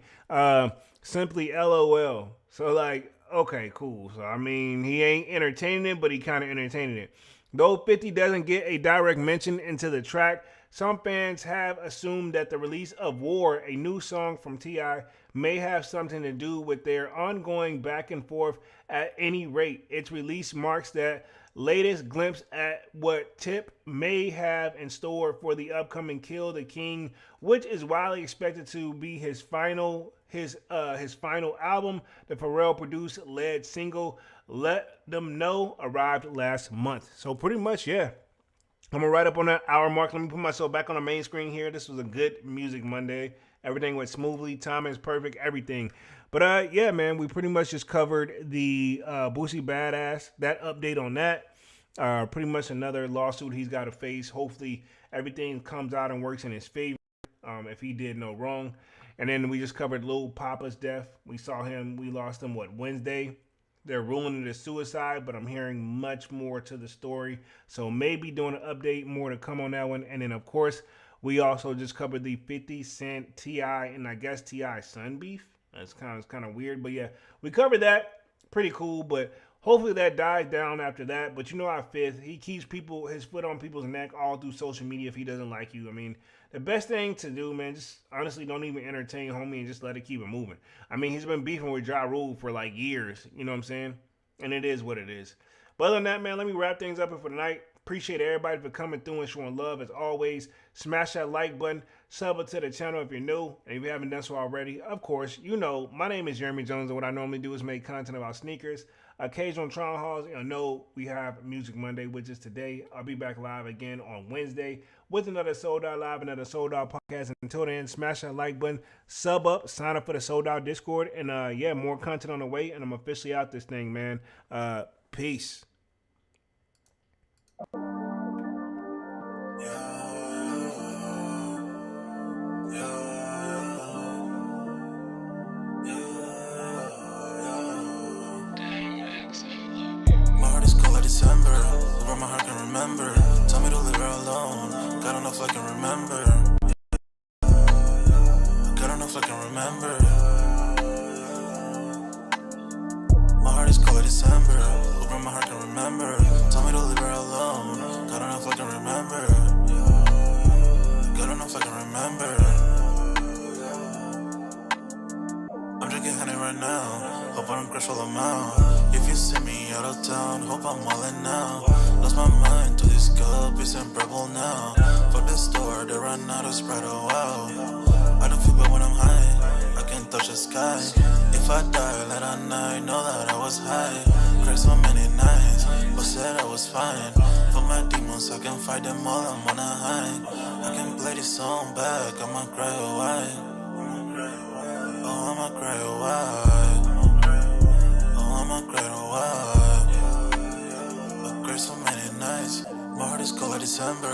simply LOL. So, like, okay, cool. So, I mean, he ain't entertaining it, but he kind of entertaining it. Though 50 doesn't get a direct mention into the track, some fans have assumed that the release of War, a new song from T.I., may have something to do with their ongoing back and forth. At any rate, its release marks that latest glimpse at what Tip may have in store for the upcoming Kill the King, which is widely expected to be his final album. The Pharrell produced lead single Let Them Know arrived last month. So pretty much, yeah. I'm gonna right up on that hour mark. Let me put myself back on the main screen here. This was a good Music Monday. Everything went smoothly. Timing is perfect. Everything. But yeah, man, we pretty much just covered the Boosie Badass. That update on that. Pretty much another lawsuit he's got to face. Hopefully everything comes out and works in his favor. If he did no wrong. And then we just covered Lil Poppa's death. We lost him Wednesday. They're ruling it as suicide, but I'm hearing much more to the story. So maybe doing an update, more to come on that one. And then, of course, we also just covered the 50 Cent T.I. and I guess T.I. son beef. It's kind of weird, but yeah, we covered that. Pretty cool, but hopefully that dies down after that. But you know how Fifth, he keeps his foot on people's neck all through social media if he doesn't like you. I mean, the best thing to do, man, just honestly don't even entertain homie and just let it keep it moving. I mean, he's been beefing with Ja Rule for like years, you know what I'm saying? And it is what it is. But other than that, man, let me wrap things up for tonight. Appreciate everybody for coming through and showing love as always. Smash that like button, sub it to the channel if you're new, and if you haven't done so already, of course, you know, my name is Jeremy Jones, and what I normally do is make content about sneakers. Occasional Tron Halls, you know, we have Music Monday, which is today. I'll be back live again on Wednesday with another Sold Out Live, another Sold Out podcast. And until then, smash that like button, sub up, sign up for the Sold Out Discord, and yeah, more content on the way. And I'm officially out this thing, man. Peace. December, where my heart can remember. Tell me to leave her alone. God enough I can remember. God enough I can remember. My heart is cold like December, where my heart can remember. Tell me to leave her alone. God enough I can remember. God enough I can remember. I'm drinking honey right now. Hope I don't crash all I'm out. If you see me out of town, hope I'm wildin' now. Lost my mind to this cup, it's unbearable now. Fuck the store, they run out of Sprite, oh wow. I don't feel bad when I'm high, I can touch the sky. If I die late at night, know that I was high. Cried so many nights, but said I was fine. For my demons, I can fight them all, I'm on a high. I can play this song back, I'ma cry a while. Oh, I'ma cry a while. Oh, I'ma cry a while. I cried so many nights. My heart is cold like December,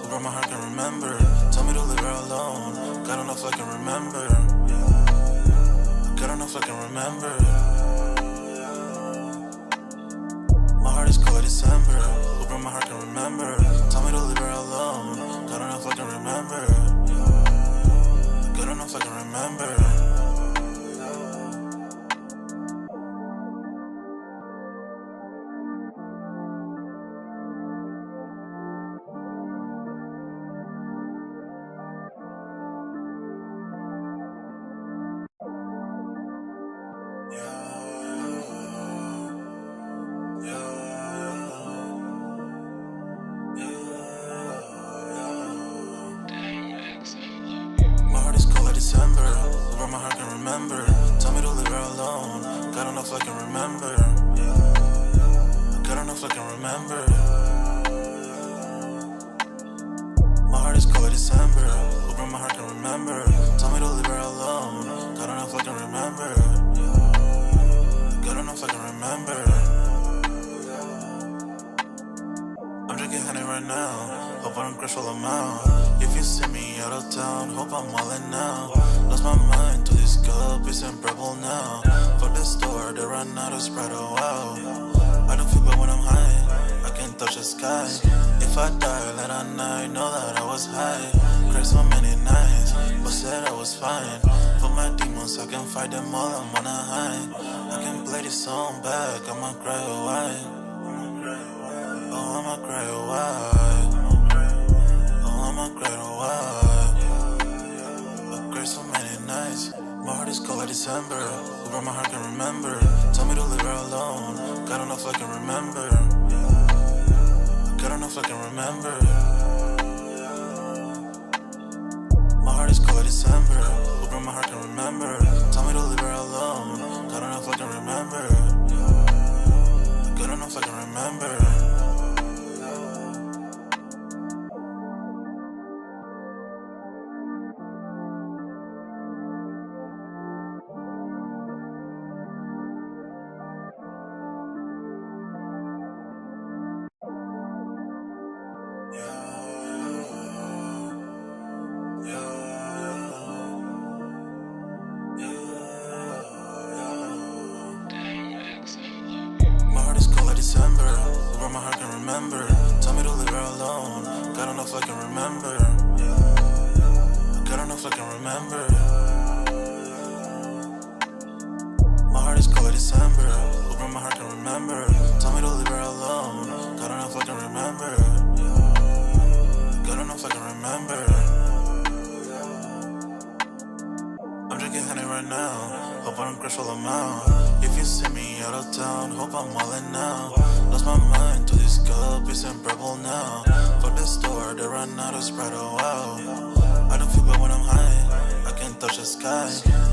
where my heart can remember. Tell me to leave her alone. God enough I can remember. God enough I can remember. My heart is cold like December, where my heart can remember. Tell me to leave her alone. God enough I can remember. God enough I can remember. Yeah. God don't know if I can remember. God don't know if I can remember. My heart is cold like December. Open my heart can remember. Tell me to leave her alone. God don't know if I can remember. God don't know if I can remember. I'm drinking honey right now. Hope I don't crash all I'm out. If you see me out of town, hope I'm wildin' now. Lost my mind to this cup, it's unbearable now. Fuck the store, they run out of Sprite, oh wow. I don't feel bad when I'm high, I can't touch the sky. If I die late at night, know that I was high. Cried so many nights, but said I was fine. For my demons, I can fight them all, I'm on a high. I can play this song back, I'ma cry a while. Oh, I'ma cry a while. Oh, I'ma cry a while. I cried so many nights. My heart is cold like December. Where my heart can remember. Tell me to leave her alone. God don't know if I can remember. God don't know if I can remember. My heart is cold like December. Where my heart can remember. Tell me to leave her alone. God don't know if I can remember. God don't know if I can remember. My heart is cold like December. Where my heart can remember. Tell me to leave her alone. God don't know if I can remember. God don't know if I can remember. My heart is cold like December. Where my heart can remember. Tell me to leave her alone. God don't know if I can remember. God don't know if I can remember. I'm drinking honey right now. Hope I don't crash all I'm out. If you see me out of town, hope I'm wildin' now. Lost my mind to this cup, it's unbearable now. Fuck the store, they run out of Sprite, oh wow. I don't feel bad when I'm high, I can't touch the sky.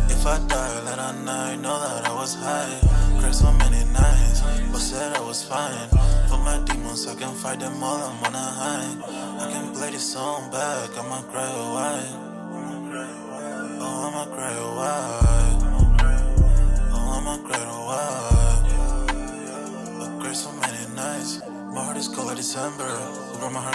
If I die late at night, know that I was high. Cried so many nights, but said I was fine. For my demons, I can fight them all, I'm on a high. I can play this song back, I'ma cry a while.